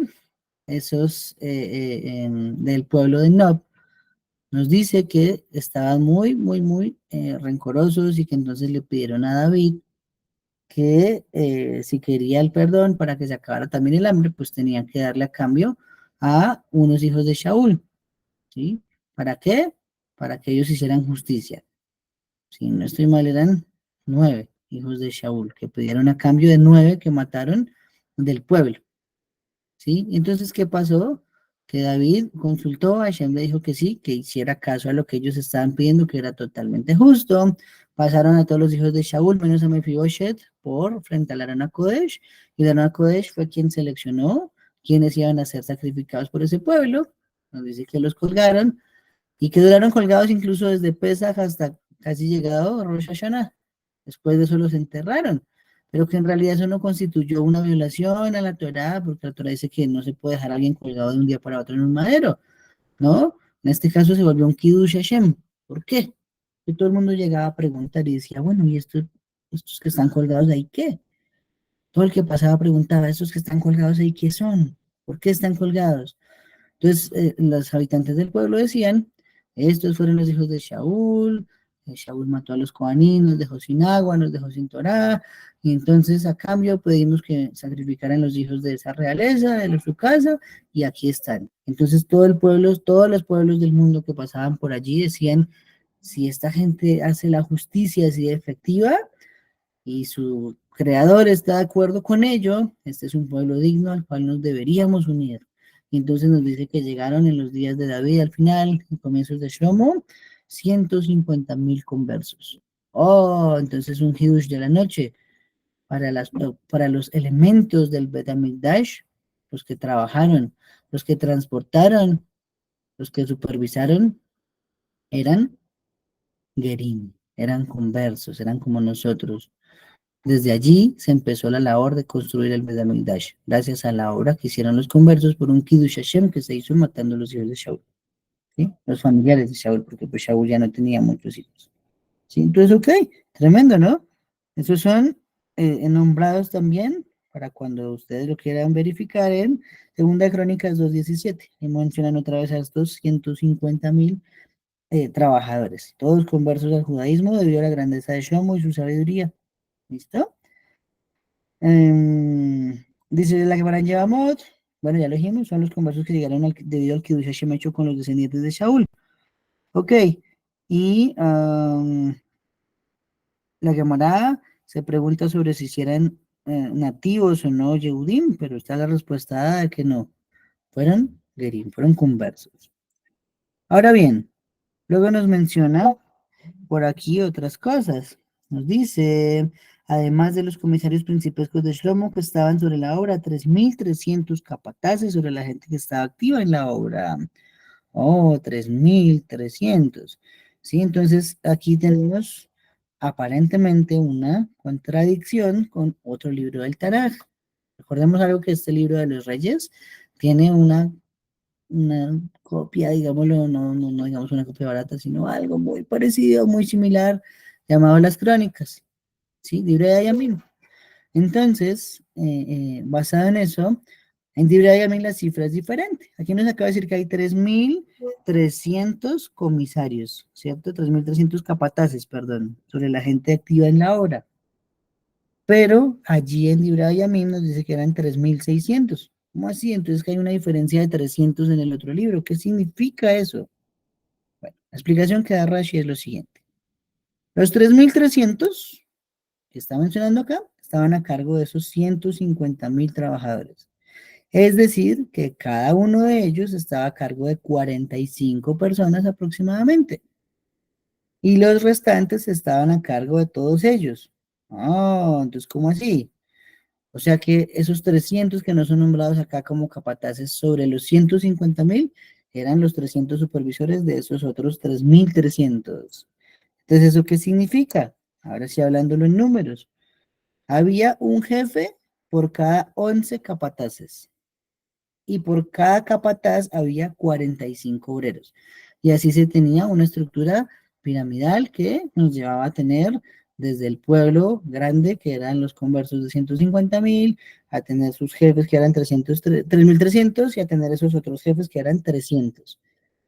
esos del pueblo de Nob, nos dice que estaban muy, muy, muy rencorosos y que entonces le pidieron a David que si quería el perdón para que se acabara también el hambre, pues tenían que darle a cambio a unos hijos de Shaul, ¿sí? ¿Para qué? Para que ellos hicieran justicia. Si no estoy mal, eran 9 hijos de Shaul que pidieron a cambio de 9 que mataron del pueblo. ¿Sí? Entonces, ¿qué pasó? Que David consultó, Hashem le dijo que sí, que hiciera caso a lo que ellos estaban pidiendo, que era totalmente justo. Pasaron a todos los hijos de Shaul, menos a Mefiboshet, por frente a la Arona Kodesh, y la Arona Kodesh fue quien seleccionó quienes iban a ser sacrificados por ese pueblo. Nos dice que los colgaron, y que duraron colgados incluso desde Pesaj hasta casi llegado Rosh Hashanah. Después de eso los enterraron, pero que en realidad eso no constituyó una violación a la Torá, porque la Torá dice que no se puede dejar a alguien colgado de un día para otro en un madero, ¿no? En este caso se volvió un Kiddush Hashem. ¿Por qué? Que todo el mundo llegaba a preguntar y decía, bueno, ¿y estos que están colgados ahí qué? Todo el que pasaba preguntaba, ¿estos que están colgados ahí qué son? ¿Por qué están colgados? Entonces, los habitantes del pueblo decían, estos fueron los hijos de Shaul, Shaul mató a los Coanín, los dejó sin agua, los dejó sin Torá, y entonces a cambio pedimos que sacrificaran los hijos de esa realeza, de su casa, y aquí están. Entonces todo el pueblo, todos los pueblos del mundo que pasaban por allí decían, si esta gente hace la justicia así de efectiva, y su creador está de acuerdo con ello, este es un pueblo digno al cual nos deberíamos unir. Y entonces nos dice que llegaron en los días de David al final, en comienzos de Shlomo, 150.000 conversos. Oh, entonces un hidush de la noche para los elementos del Bet HaMikdash, los que trabajaron, los que transportaron, los que supervisaron, eran Gerim, eran conversos, eran como nosotros. Desde allí se empezó la labor de construir el Bet HaMikdash, gracias a la obra que hicieron los conversos por un Kiddush Hashem que se hizo matando a los hijos de Shaul, ¿sí? Los familiares de Shaul, porque pues Shaul ya no tenía muchos hijos. ¿Sí? Entonces, ok, tremendo, ¿no? Esos son nombrados también para cuando ustedes lo quieran verificar en Segunda Crónicas 2:17. Y mencionan otra vez a estos 150.000 trabajadores, todos conversos al judaísmo debido a la grandeza de Shlomo y su sabiduría. ¿Listo? Dice la Gemara en Yevamot, bueno, ya lo dijimos, son los conversos que llegaron debido al Kiddush Hashem hecho con los descendientes de Shaul. Ok, y la Gemara se pregunta sobre si eran nativos o no Yehudim, pero está la respuesta de que no, fueron Gerim, fueron conversos. Ahora bien, luego nos menciona por aquí otras cosas. Nos dice, además de los comisarios principescos de Shlomo que estaban sobre la obra, 3.300 capataces sobre la gente que estaba activa en la obra. Oh, 3.300. Sí, entonces aquí tenemos aparentemente una contradicción con otro libro del Tanaj. Recordemos algo que este libro de los Reyes tiene una copia, digámoslo, no digamos una copia barata, sino algo muy parecido, muy similar, llamado Las Crónicas, ¿sí? Libre de Ayamin. Entonces, basado en eso, en Libre de Ayamin la cifra es diferente. Aquí nos acaba de decir que hay 3.300 comisarios, ¿cierto? 3.300 capataces, perdón, sobre la gente activa en la obra. Pero allí en Libre de Ayamin nos dice que eran 3.600. ¿Cómo así? Entonces que hay una diferencia de 300 en el otro libro. ¿Qué significa eso? Bueno, la explicación que da Rashi es lo siguiente. Los 3.300 que está mencionando acá estaban a cargo de esos 150.000 trabajadores. Es decir, que cada uno de ellos estaba a cargo de 45 personas aproximadamente. Y los restantes estaban a cargo de todos ellos. Ah, entonces, ¿cómo así? O sea que esos 300 que no son nombrados acá como capataces sobre los 150.000 eran los 300 supervisores de esos otros 3.300. Entonces, ¿eso qué significa? Ahora sí hablándolo en números. Había un jefe por cada 11 capataces y por cada capataz había 45 obreros. Y así se tenía una estructura piramidal que nos llevaba a tener desde el pueblo grande, que eran los conversos de 150.000, a tener sus jefes que eran 3.300 y a tener esos otros jefes que eran 300.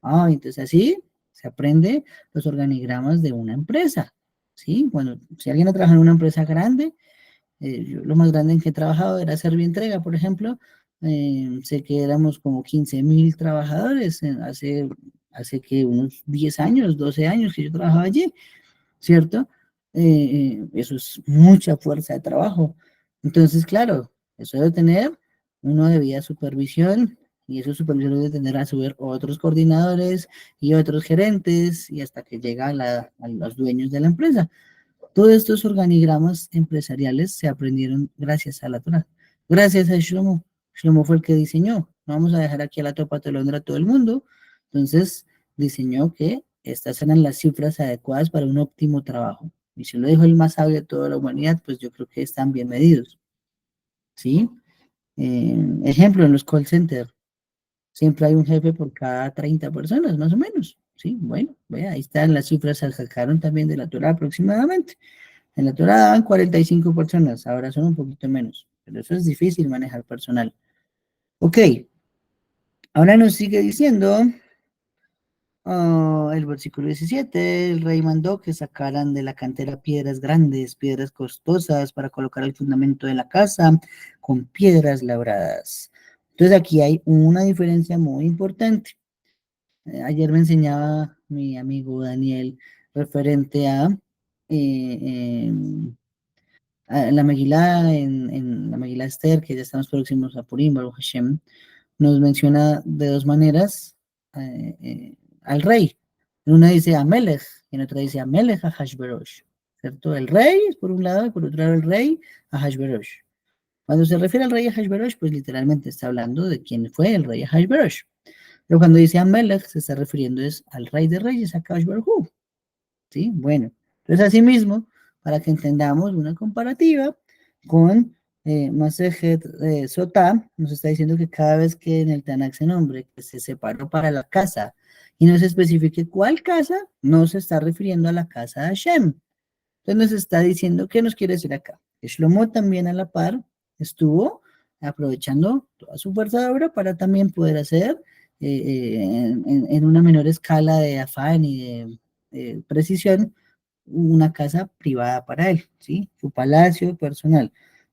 Entonces así se aprende los organigramas de una empresa, ¿sí? Bueno, si alguien ha trabajado en una empresa grande, yo lo más grande en que he trabajado era Servientrega, por ejemplo. Sé que éramos como 15.000 trabajadores hace que unos 10 años, 12 años que yo trabajaba allí, ¿cierto? Eso es mucha fuerza de trabajo. Entonces, claro, eso debe tener uno debía supervisión y esos supervisores debe tener a su vez otros coordinadores y otros gerentes y hasta que llega a los dueños de la empresa. Todos estos organigramas empresariales se aprendieron gracias a la Torah, gracias a Shlomo. Shlomo fue el que diseñó. No vamos a dejar aquí a la topa telondra a todo el mundo. Entonces, diseñó que estas eran las cifras adecuadas para un óptimo trabajo. Y si lo dijo el más sabio de toda la humanidad, pues yo creo que están bien medidos. ¿Sí? Ejemplo, en los call centers, siempre hay un jefe por cada 30 personas, más o menos. Sí, bueno, vea, ahí están las cifras, se sacaron también de la Torah aproximadamente. En la Torah daban 45 personas, ahora son un poquito menos, pero eso es difícil manejar personal. Ok, ahora nos sigue diciendo el versículo 17, el rey mandó que sacaran de la cantera piedras grandes, piedras costosas para colocar el fundamento de la casa con piedras labradas. Entonces aquí hay una diferencia muy importante. Ayer me enseñaba mi amigo Daniel referente a la Megilá, en la Megilá Esther, que ya estamos próximos a Purim, Baruch Hashem, nos menciona de dos maneras al rey. En una dice Amelech, y en otra dice Amelech a Hashverosh, ¿cierto? El rey, por un lado, y por otro lado el rey a Hashverosh. Cuando se refiere al rey a Hashverosh, pues literalmente está hablando de quién fue el rey a Hashverosh. Pero cuando dice Amelech, se está refiriendo es al rey de reyes, a Hashverosh. ¿Sí? Bueno, entonces asimismo, para que entendamos una comparativa con Masejet Sotá, nos está diciendo que cada vez que en el Tanakh se nombre que se separó para la casa y no se especifique cuál casa, no se está refiriendo a la casa de Hashem. Entonces nos está diciendo, ¿qué nos quiere decir acá? Que Shlomo también a la par estuvo aprovechando toda su fuerza de obra para también poder hacer en una menor escala de afán y de precisión una casa privada para él, ¿sí? Su palacio personal.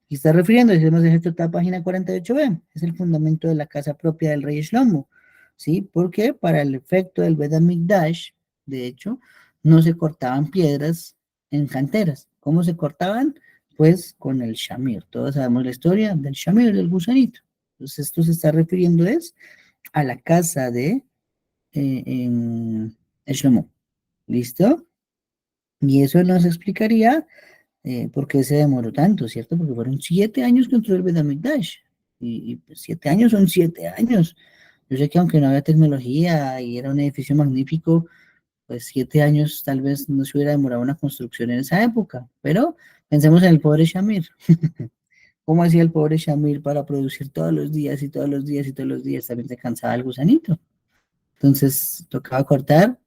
Y está refiriendo, decimos en esta página 48b, es el fundamento de la casa propia del rey Shlomo, ¿sí? Porque para el efecto del Bet HaMikdash, de hecho, no se cortaban piedras en canteras. ¿Cómo se cortaban? Pues con el shamir. Todos sabemos la historia del shamir, del gusanito. Entonces esto se está refiriendo es a la casa de Shlomo. ¿Listo? Y eso nos explicaría por qué se demoró tanto, ¿cierto? Porque fueron 7 años que entró el Bedamigdash. Y pues, 7 años son 7 años. Yo sé que aunque no había tecnología y era un edificio magnífico, pues 7 años tal vez no se hubiera demorado una construcción en esa época. Pero pensemos en el pobre Shamir. ¿Cómo hacía el pobre Shamir para producir todos los días y todos los días y todos los días? También se cansaba el gusanito. Entonces tocaba cortar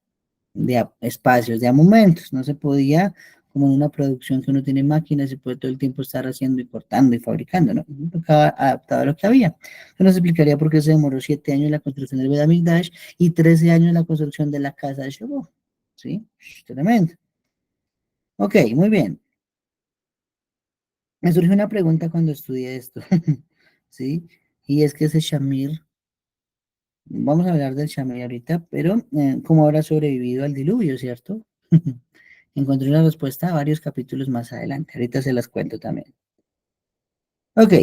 espacios, de a momentos, no se podía, como en una producción que uno tiene máquinas, se puede todo el tiempo estar haciendo y cortando y fabricando, ¿no? Tocaba adaptado a lo que había. Eso nos explicaría por qué se demoró 7 años la construcción del Bedamigdash y 13 años la construcción de la casa de Shlomo. ¿Sí? Tremendo. Ok, muy bien. Me surgió una pregunta cuando estudié esto, ¿sí? Y es que ese Shamir, vamos a hablar del Shamir ahorita, pero ¿cómo habrá sobrevivido al diluvio, cierto? Encontré una respuesta a varios capítulos más adelante. Ahorita se las cuento también. Ok,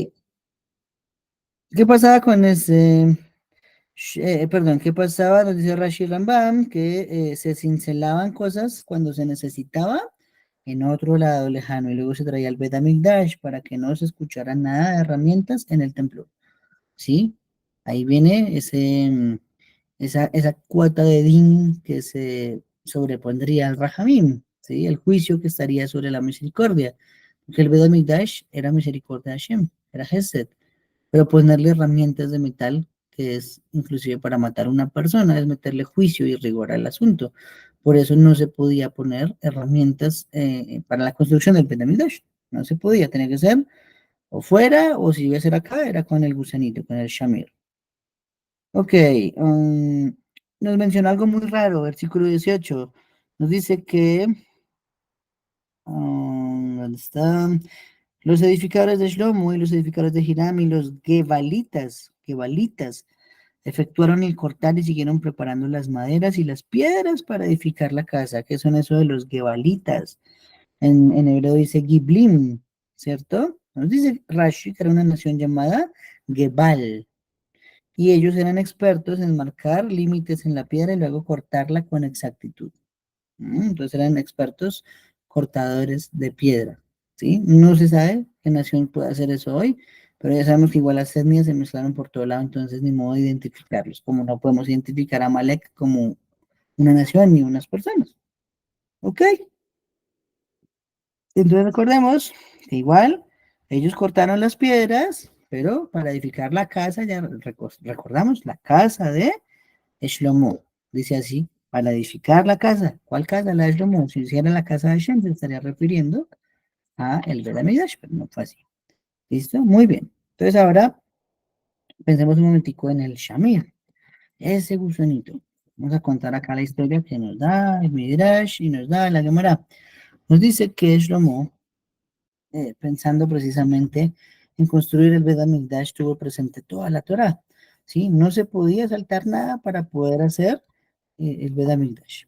¿qué pasaba con ese? Perdón, ¿qué pasaba? Nos dice Rashi Rambam que se cincelaban cosas cuando se necesitaba en otro lado lejano y luego se traía el Bet HaMikdash para que no se escuchara nada de herramientas en el templo. ¿Sí? Ahí viene esa cuota de din que se sobrepondría al Rahamim, ¿sí? El juicio que estaría sobre la misericordia. Porque el Bet HaMikdash era misericordia de Hashem, era Hesed. Pero ponerle herramientas de metal, que es inclusive para matar a una persona, es meterle juicio y rigor al asunto. Por eso no se podía poner herramientas para la construcción del Beit HaMikdash. No se podía, tenía que ser o fuera, o si iba a ser acá, era con el gusanito, con el shamir. Ok, nos menciona algo muy raro, versículo 18. Nos dice que, ¿dónde está? Los edificadores de Shlomo y los edificadores de Hiram y los gebalitas, efectuaron el cortar y siguieron preparando las maderas y las piedras para edificar la casa. ¿Qué son eso de los gebalitas? En hebreo dice Giblim, ¿cierto? Nos dice Rashi que era una nación llamada Gebal, y ellos eran expertos en marcar límites en la piedra y luego cortarla con exactitud. Entonces eran expertos cortadores de piedra, ¿sí? No se sabe qué nación puede hacer eso hoy, pero ya sabemos que igual las etnias se mezclaron por todo lado, entonces ni modo de identificarlos, como no podemos identificar a Malek como una nación ni unas personas. ¿Ok? Entonces recordemos que igual ellos cortaron las piedras, pero para edificar la casa, ya recordamos, la casa de Shlomo, dice así, para edificar la casa. ¿Cuál casa? La de Shlomo. Si hiciera la casa de Hashem, se estaría refiriendo a el Beit HaMikdash, pero no fue así. ¿Listo? Muy bien. Entonces ahora pensemos un momentico en el Shamir, ese gusanito. Vamos a contar acá la historia que nos da el Midrash y nos da la Gemara. Nos dice que Shlomo, pensando precisamente en construir el Beit HaMikdash, tuvo presente toda la Torah. ¿Sí? No se podía saltar nada para poder hacer el Beit HaMikdash.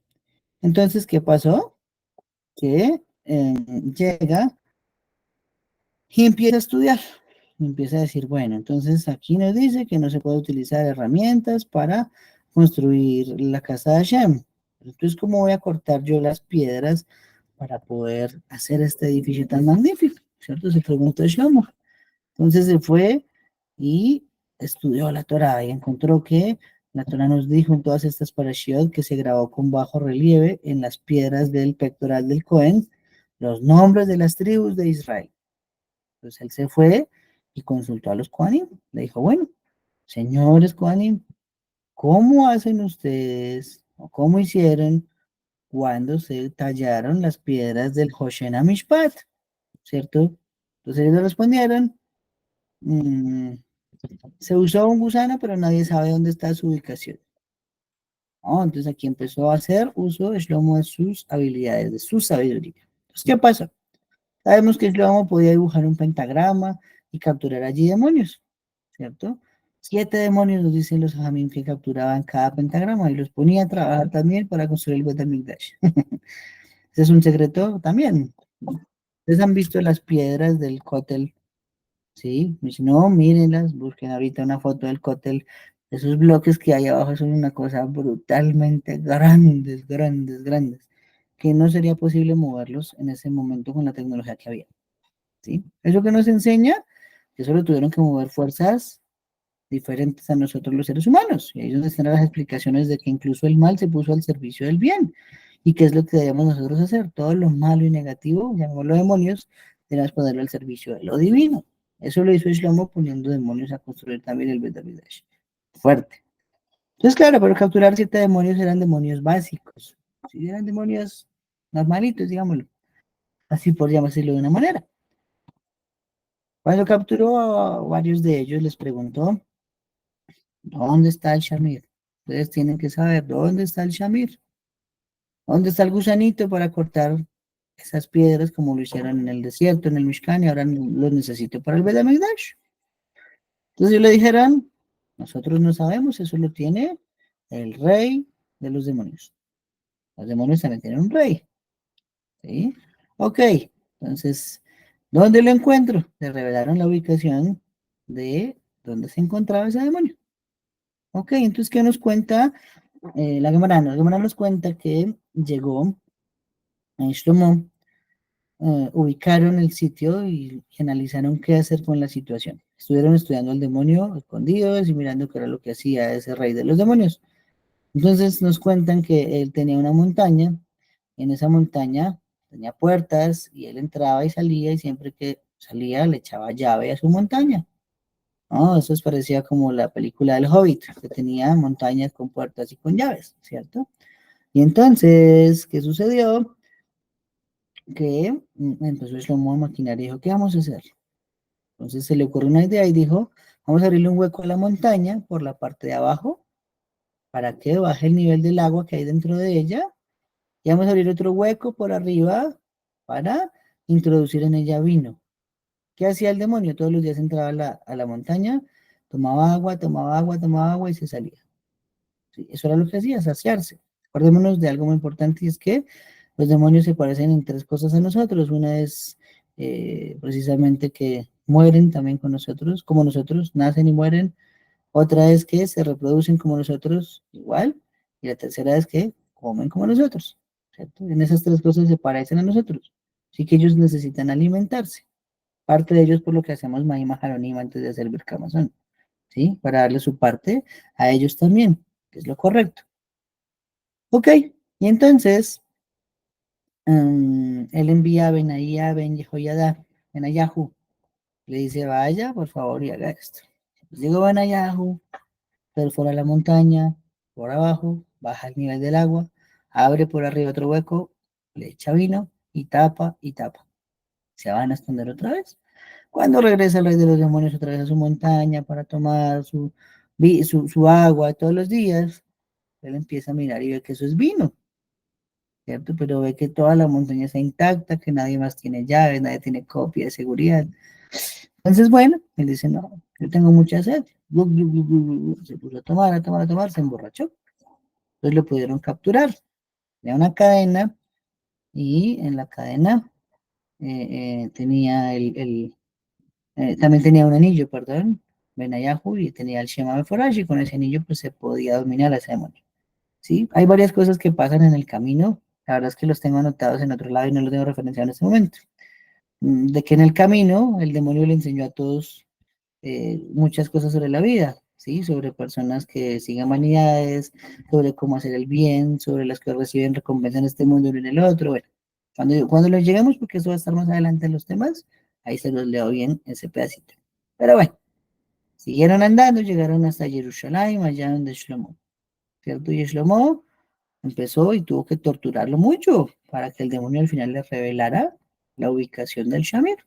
Entonces, ¿qué pasó? Que llega y empieza a estudiar. Empieza a decir, bueno, entonces aquí nos dice que no se puede utilizar herramientas para construir la casa de Hashem. Entonces, ¿cómo voy a cortar yo las piedras para poder hacer este edificio tan magnífico? ¿Cierto? Se preguntó Shlomo. Entonces se fue y estudió la Torah y encontró que la Torah nos dijo en todas estas parashiot que se grabó con bajo relieve en las piedras del pectoral del Cohen los nombres de las tribus de Israel. Entonces él se fue y consultó a los Kohanim. Le dijo, bueno, señores Kohanim, ¿cómo hacen ustedes o cómo hicieron cuando se tallaron las piedras del Hoshen HaMishpat? ¿Cierto? Entonces ellos le respondieron, "Mm, se usó un gusano, pero nadie sabe dónde está su ubicación. Entonces aquí empezó a hacer uso de Shlomo de sus habilidades, de su sabiduría. Entonces, ¿qué pasó? Sabemos que Shlomo podía dibujar un pentagrama y capturar allí demonios, ¿cierto? 7 demonios nos dicen los Jamín que capturaban cada pentagrama y los ponía a trabajar también para construir el Bet HaMikdash. Ese es un secreto también. Ustedes han visto las piedras del cótel. Sí, y si no, mírenlas, busquen ahorita una foto del cótel. Esos bloques que hay abajo son una cosa brutalmente grandes, grandes, grandes, que no sería posible moverlos en ese momento con la tecnología que había. ¿Sí? Eso que nos enseña que solo tuvieron que mover fuerzas diferentes a nosotros los seres humanos. Y ahí es donde están las explicaciones de que incluso el mal se puso al servicio del bien. ¿Y qué es lo que debemos nosotros hacer? Todo lo malo y negativo, llamémoslo demonios, debemos ponerlo al servicio de lo divino. Eso lo hizo Shlomo poniendo demonios a construir también el Bet HaMikdash. Fuerte. Entonces, claro, pero capturar 7 demonios eran demonios básicos. Sí, eran demonios normalitos, digámoslo. Así por llamárselo de una manera. Cuando capturó a varios de ellos, les preguntó, ¿dónde está el Shamir? Ustedes tienen que saber, ¿dónde está el Shamir? ¿Dónde está el gusanito para cortar esas piedras como lo hicieron en el desierto, en el Mishkan, y ahora los necesito para el Bet HaMikdash? Entonces ellos le dijeron, nosotros no sabemos, eso lo tiene el rey de los demonios. Los demonios también tienen un rey, ¿sí? Ok, entonces, ¿dónde lo encuentro? Le revelaron la ubicación de dónde se encontraba ese demonio. Ok, entonces, ¿qué nos cuenta la Gemara? La Gemara nos cuenta que llegó a Shlomo, ubicaron el sitio y analizaron qué hacer con la situación. Estuvieron estudiando al demonio escondidos y mirando qué era lo que hacía ese rey de los demonios. Entonces nos cuentan que él tenía una montaña, en esa montaña tenía puertas y él entraba y salía y siempre que salía le echaba llave a su montaña. No, eso parecía como la película del Hobbit, que tenía montañas con puertas y con llaves, ¿cierto? Y entonces, ¿qué sucedió? Que empezó Shlomo a maquinar y dijo, ¿qué vamos a hacer? Entonces se le ocurrió una idea y dijo, vamos a abrirle un hueco a la montaña por la parte de abajo para que baje el nivel del agua que hay dentro de ella. Y vamos a abrir otro hueco por arriba para introducir en ella vino. ¿Qué hacía el demonio? Todos los días entraba a la montaña, tomaba agua, tomaba agua, tomaba agua y se salía. Sí, eso era lo que hacía, saciarse. Acordémonos de algo muy importante y es que los demonios se parecen en tres cosas a nosotros. Una es precisamente que mueren también con nosotros, como nosotros, nacen y mueren. Otra es que se reproducen como nosotros, igual. Y la tercera es que comen como nosotros, ¿cierto? En esas tres cosas se parecen a nosotros. Así que ellos necesitan alimentarse. Parte de ellos por lo que hacemos Mahi Maharonim antes de hacer Birkamazón, ¿sí? Para darle su parte a ellos también, que es lo correcto. Ok, y entonces él envía a Benaía, Ben Jehoiada, Benayahu, le dice, vaya, por favor, y haga esto. Pues llegó Benayahu, perfora la montaña, por abajo, baja el nivel del agua, abre por arriba otro hueco, le echa vino y tapa y tapa. Se van a esconder otra vez. Cuando regresa el rey de los demonios otra vez a su montaña para tomar su agua todos los días, él empieza a mirar y ve que eso es vino, ¿cierto? Pero ve que toda la montaña está intacta, que nadie más tiene llaves, nadie tiene copia de seguridad. Entonces, bueno, él dice, no, yo tengo mucha sed. Se puso a tomar, a tomar, a tomar, se emborrachó. Entonces lo pudieron capturar. Tenía una cadena y en la cadena tenía también tenía un anillo, perdón, Benayahu, y tenía el Shema Meforash, y con ese anillo pues se podía dominar a ese demonio. ¿Sí? Hay varias cosas que pasan en el camino. La verdad es que los tengo anotados en otro lado y no los tengo referenciado en este momento. De que en el camino el demonio le enseñó a todos muchas cosas sobre la vida, ¿sí? Sobre personas que siguen vanidades, sobre cómo hacer el bien, sobre las que reciben recompensa en este mundo y en el otro. Bueno, cuando los lleguemos, porque eso va a estar más adelante en los temas, ahí se los leo bien ese pedacito. Pero bueno, siguieron andando, llegaron hasta Jerusalén, allá donde Shlomo, ¿cierto? Y Shlomo empezó y tuvo que torturarlo mucho para que el demonio al final le revelara la ubicación del Shamir.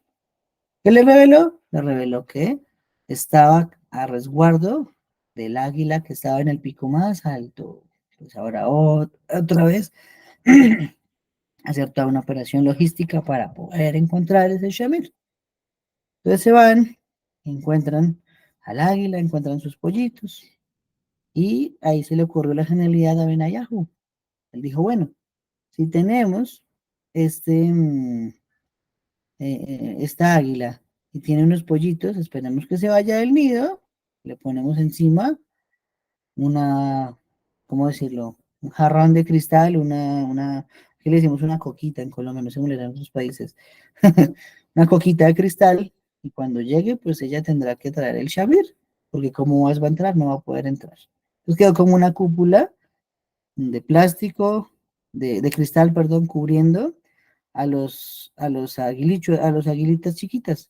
¿Qué le reveló? Le reveló que estaba a resguardo del águila que estaba en el pico más alto. Pues ahora otra vez hacer toda una operación logística para poder encontrar ese Shamir. Entonces se van, encuentran al águila, encuentran sus pollitos y ahí se le ocurrió la genialidad a Benayahu. Él dijo, bueno, si tenemos este, esta águila y tiene unos pollitos, esperemos que se vaya del nido, le ponemos encima una, ¿cómo decirlo? Un jarrón de cristal, ¿qué le decimos? Una coquita en Colombia, no sé cómo le dan en otros países. Una coquita de cristal, y cuando llegue, pues ella tendrá que traer el shabir, porque como va a entrar, no va a poder entrar. Entonces quedó como una cúpula de plástico, de cristal, perdón, cubriendo a los aguilitas chiquitas.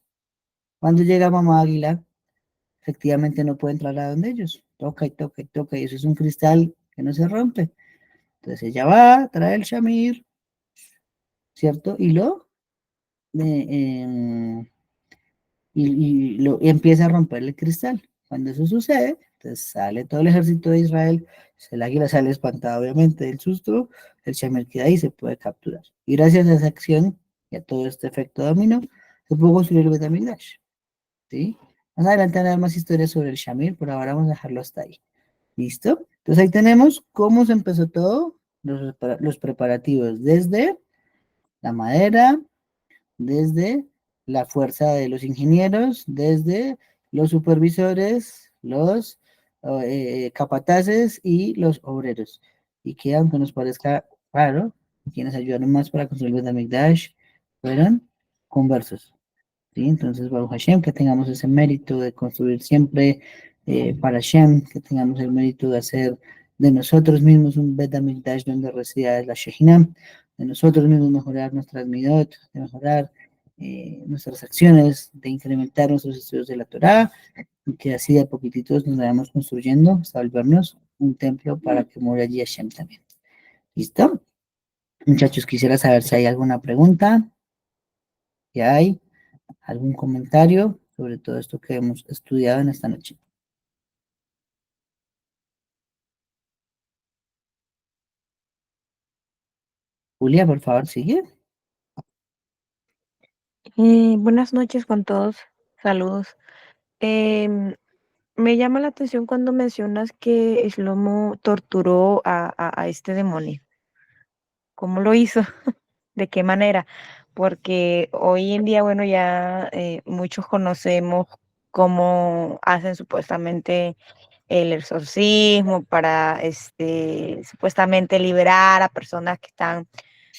Cuando llega mamá águila, efectivamente no puede entrar a donde ellos. Toca y toca y toca, y eso es un cristal que no se rompe. Entonces ella va, trae el shamir, ¿cierto? Eh, em, y empieza a romper el cristal. Cuando eso sucede, entonces sale todo el ejército de Israel, el águila sale espantada obviamente del susto, el shamir queda ahí y se puede capturar. Y gracias a esa acción y a todo este efecto dominó, se pudo construir el Betamigdash, ¿sí? Más adelante van a dar más historias sobre el shamir, por ahora vamos a dejarlo hasta ahí. ¿Listo? Entonces ahí tenemos cómo se empezó todo, los preparativos, desde la madera, desde la fuerza de los ingenieros, desde los supervisores, los capataces y los obreros. Y que aunque nos parezca raro, quienes ayudaron más para construir el Betamikdash fueron conversos. ¿Sí? Entonces, Baruch Hashem, que tengamos ese mérito de construir siempre para Hashem, que tengamos el mérito de hacer de nosotros mismos un Bet HaMikdash donde resida la Shejinah, de nosotros mismos mejorar nuestras midot, de mejorar nuestras acciones, de incrementar nuestros estudios de la Torah, y que así de a poquititos nos vayamos construyendo hasta volvernos un templo para que more allí Hashem también. ¿Listo? Muchachos, quisiera saber si hay alguna pregunta, si hay algún comentario sobre todo esto que hemos estudiado en esta noche. Julia, por favor, sigue. Buenas noches con todos, saludos. Em, Me llama la atención cuando mencionas que Shlomo torturó a este demonio. ¿Cómo lo hizo? ¿De qué manera? Porque hoy en día, bueno, ya muchos conocemos cómo hacen supuestamente el exorcismo para supuestamente liberar a personas que están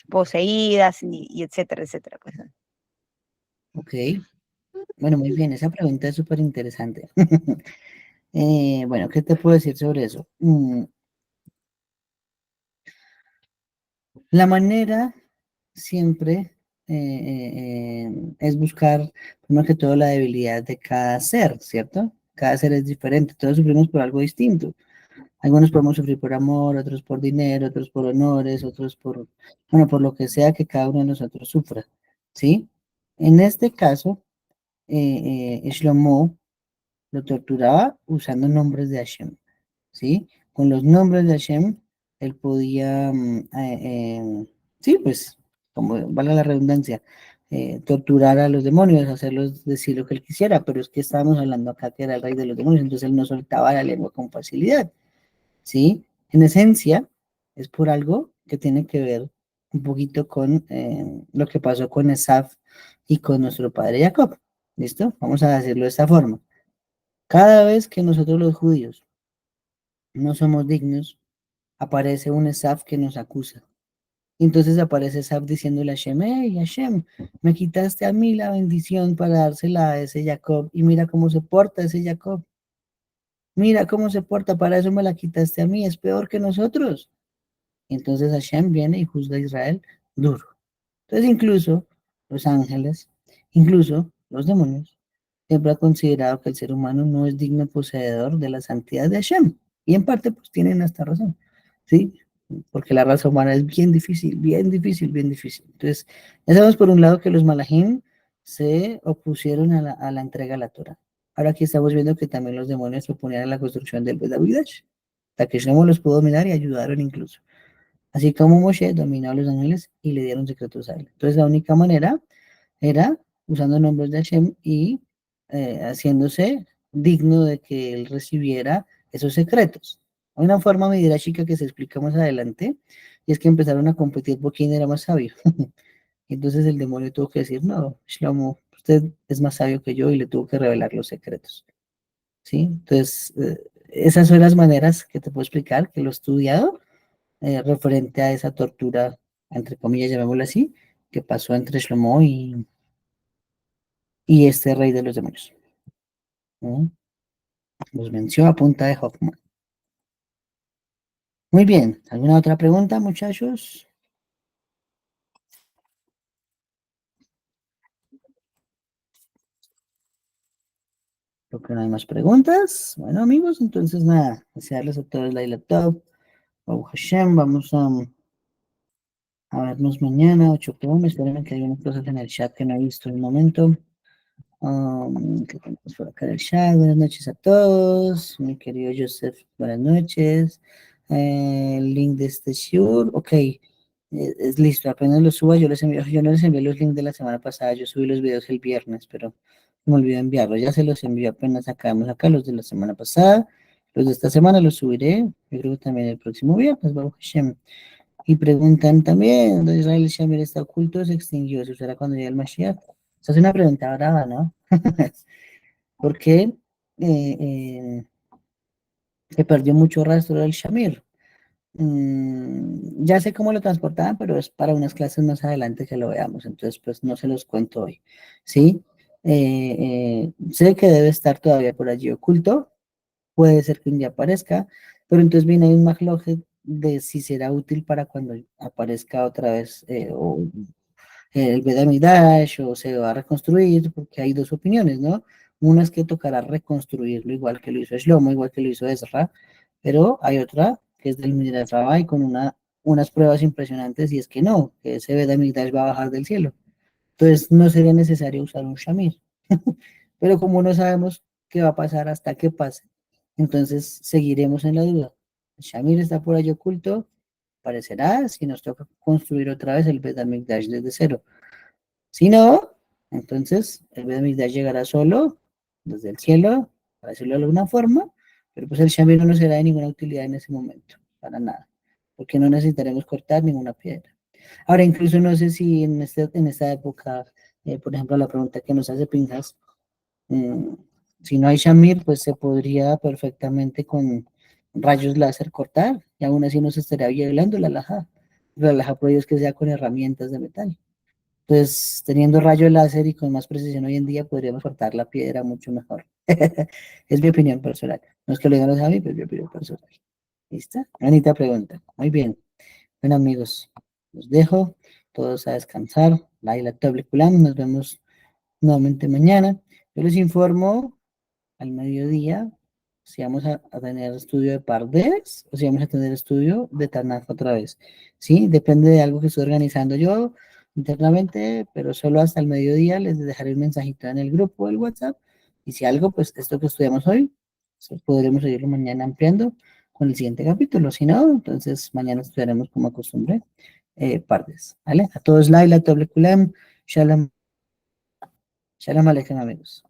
poseídas y etcétera, etcétera. Pues, ¿no? Ok, bueno, muy bien, esa pregunta es súper interesante. Bueno, ¿qué te puedo decir sobre eso? La manera siempre es buscar, primero que todo, la debilidad de cada ser, ¿cierto? Cada ser es diferente, todos sufrimos por algo distinto. Algunos podemos sufrir por amor, otros por dinero, otros por honores, otros por, bueno, por lo que sea que cada uno de nosotros sufra, ¿sí? En este caso, Shlomo lo torturaba usando nombres de Hashem, ¿sí? Con los nombres de Hashem, él podía, sí, pues, como valga la redundancia, torturar a los demonios, hacerlos decir lo que él quisiera, pero es que estábamos hablando acá que era el rey de los demonios, entonces él no soltaba la lengua con facilidad, ¿sí? En esencia, es por algo que tiene que ver un poquito con lo que pasó con Esaf y con nuestro padre Jacob, ¿listo? Vamos a decirlo de esta forma. Cada vez que nosotros los judíos no somos dignos, aparece un Esaf que nos acusa. Entonces aparece Esaf diciéndole a Hashem, hey Hashem, me quitaste a mí la bendición para dársela a ese Jacob y mira cómo se porta ese Jacob. Mira cómo se porta, para eso me la quitaste a mí, es peor que nosotros. Entonces Hashem viene y juzga a Israel duro. Entonces incluso los ángeles, incluso los demonios, siempre ha considerado que el ser humano no es digno poseedor de la santidad de Hashem. Y en parte pues tienen esta razón, ¿sí? Porque la raza humana es bien difícil, bien difícil, bien difícil. Entonces, ya sabemos por un lado que los malajim se opusieron a la entrega a la Torah. Ahora aquí estamos viendo que también los demonios se oponían a la construcción del Bet HaMikdash, hasta que Shlomo los pudo dominar y ayudaron incluso. Así como Moshe dominó a los ángeles y le dieron secretos a él. Entonces la única manera era usando nombres de Hashem y haciéndose digno de que él recibiera esos secretos. Hay una forma chica que se explica más adelante, y es que empezaron a competir por quién era más sabio. Entonces el demonio tuvo que decir, no, Shlomo, usted es más sabio que yo y le tuvo que revelar los secretos. ¿Sí? Entonces, esas son las maneras que te puedo explicar, que lo he estudiado referente a esa tortura, entre comillas, llamémoslo así, que pasó entre Shlomo y este rey de los demonios. ¿No? Los venció a punta de Hoffman. Muy bien, ¿alguna otra pregunta, muchachos? Creo que no hay más preguntas. Bueno, amigos, entonces nada, desearles a todos la top. Baruch Hashem, vamos a vernos mañana, 8 p.m. Esperen que hay unas cosas en el chat que no he visto en el momento. ¿Qué tenemos por acá en el chat? Buenas noches a todos. Mi querido Joseph, buenas noches. El link de este show, ok. Es listo, apenas lo suba, yo no les envié los links de la semana pasada, yo subí los videos el viernes, pero me olvidé enviarlos, ya se los envió apenas acabamos acá, los de la semana pasada, los de esta semana los subiré, yo creo que también el próximo viernes, Baruch Hashem. Y preguntan también, ¿dónde Israel Shamir está oculto o se extinguió? ¿Eso será cuando llegue el Mashiach? Esa es una pregunta brava, ¿no? Porque se perdió mucho rastro del Shamir. Ya sé cómo lo transportaban, pero es para unas clases más adelante que lo veamos, entonces pues no se los cuento hoy, ¿sí? Sé que debe estar todavía por allí oculto, puede ser que un día aparezca, pero entonces viene ahí un backlog de si será útil para cuando aparezca otra vez o el Bedamidash o se va a reconstruir, porque hay dos opiniones, ¿no? Una es que tocará reconstruirlo igual que lo hizo Shlomo, igual que lo hizo Ezra, pero hay otra que es del Midrash Rabbah con una unas pruebas impresionantes y es que no, que ese Bet HaMikdash va a bajar del cielo. Entonces no sería necesario usar un shamir. Pero como no sabemos qué va a pasar hasta que pase, entonces seguiremos en la duda. El shamir está por ahí oculto, parecerá si nos toca construir otra vez el Bet HaMikdash desde cero. Si no, entonces el Bet HaMikdash llegará solo desde el cielo, para decirlo de alguna forma, pero pues el shamir no nos será de ninguna utilidad en ese momento, para nada, porque no necesitaremos cortar ninguna piedra. Ahora, incluso no sé si en esta época, por ejemplo, la pregunta que nos hace Pinjas, mm, si no hay Shamir, pues se podría perfectamente con rayos láser cortar, y aún así no se estaría violando la alhaja. La alhaja por ello es que sea con herramientas de metal. Entonces, teniendo rayo láser y con más precisión hoy en día, podríamos cortar la piedra mucho mejor. Es mi opinión personal. No es que lo digan los a mí, pero es mi opinión personal. ¿Listo? Bonita pregunta. Muy bien. Bueno, amigos, los dejo todos a descansar. Laila Tableculam, nos vemos nuevamente mañana. Yo les informo al mediodía si vamos a tener estudio de Pardes o si vamos a tener estudio de Tanaj otra vez. Sí, depende de algo que estoy organizando yo internamente, pero solo hasta el mediodía les dejaré un mensajito en el grupo del WhatsApp. Y si algo, pues esto que estudiamos hoy, pues, podremos seguirlo mañana ampliando con el siguiente capítulo. Si no, entonces mañana estudiaremos como acostumbré Pardes. ¿Vale? A todos, Laila, Tableculam, Shalom, Shalom Aleichem, amigos.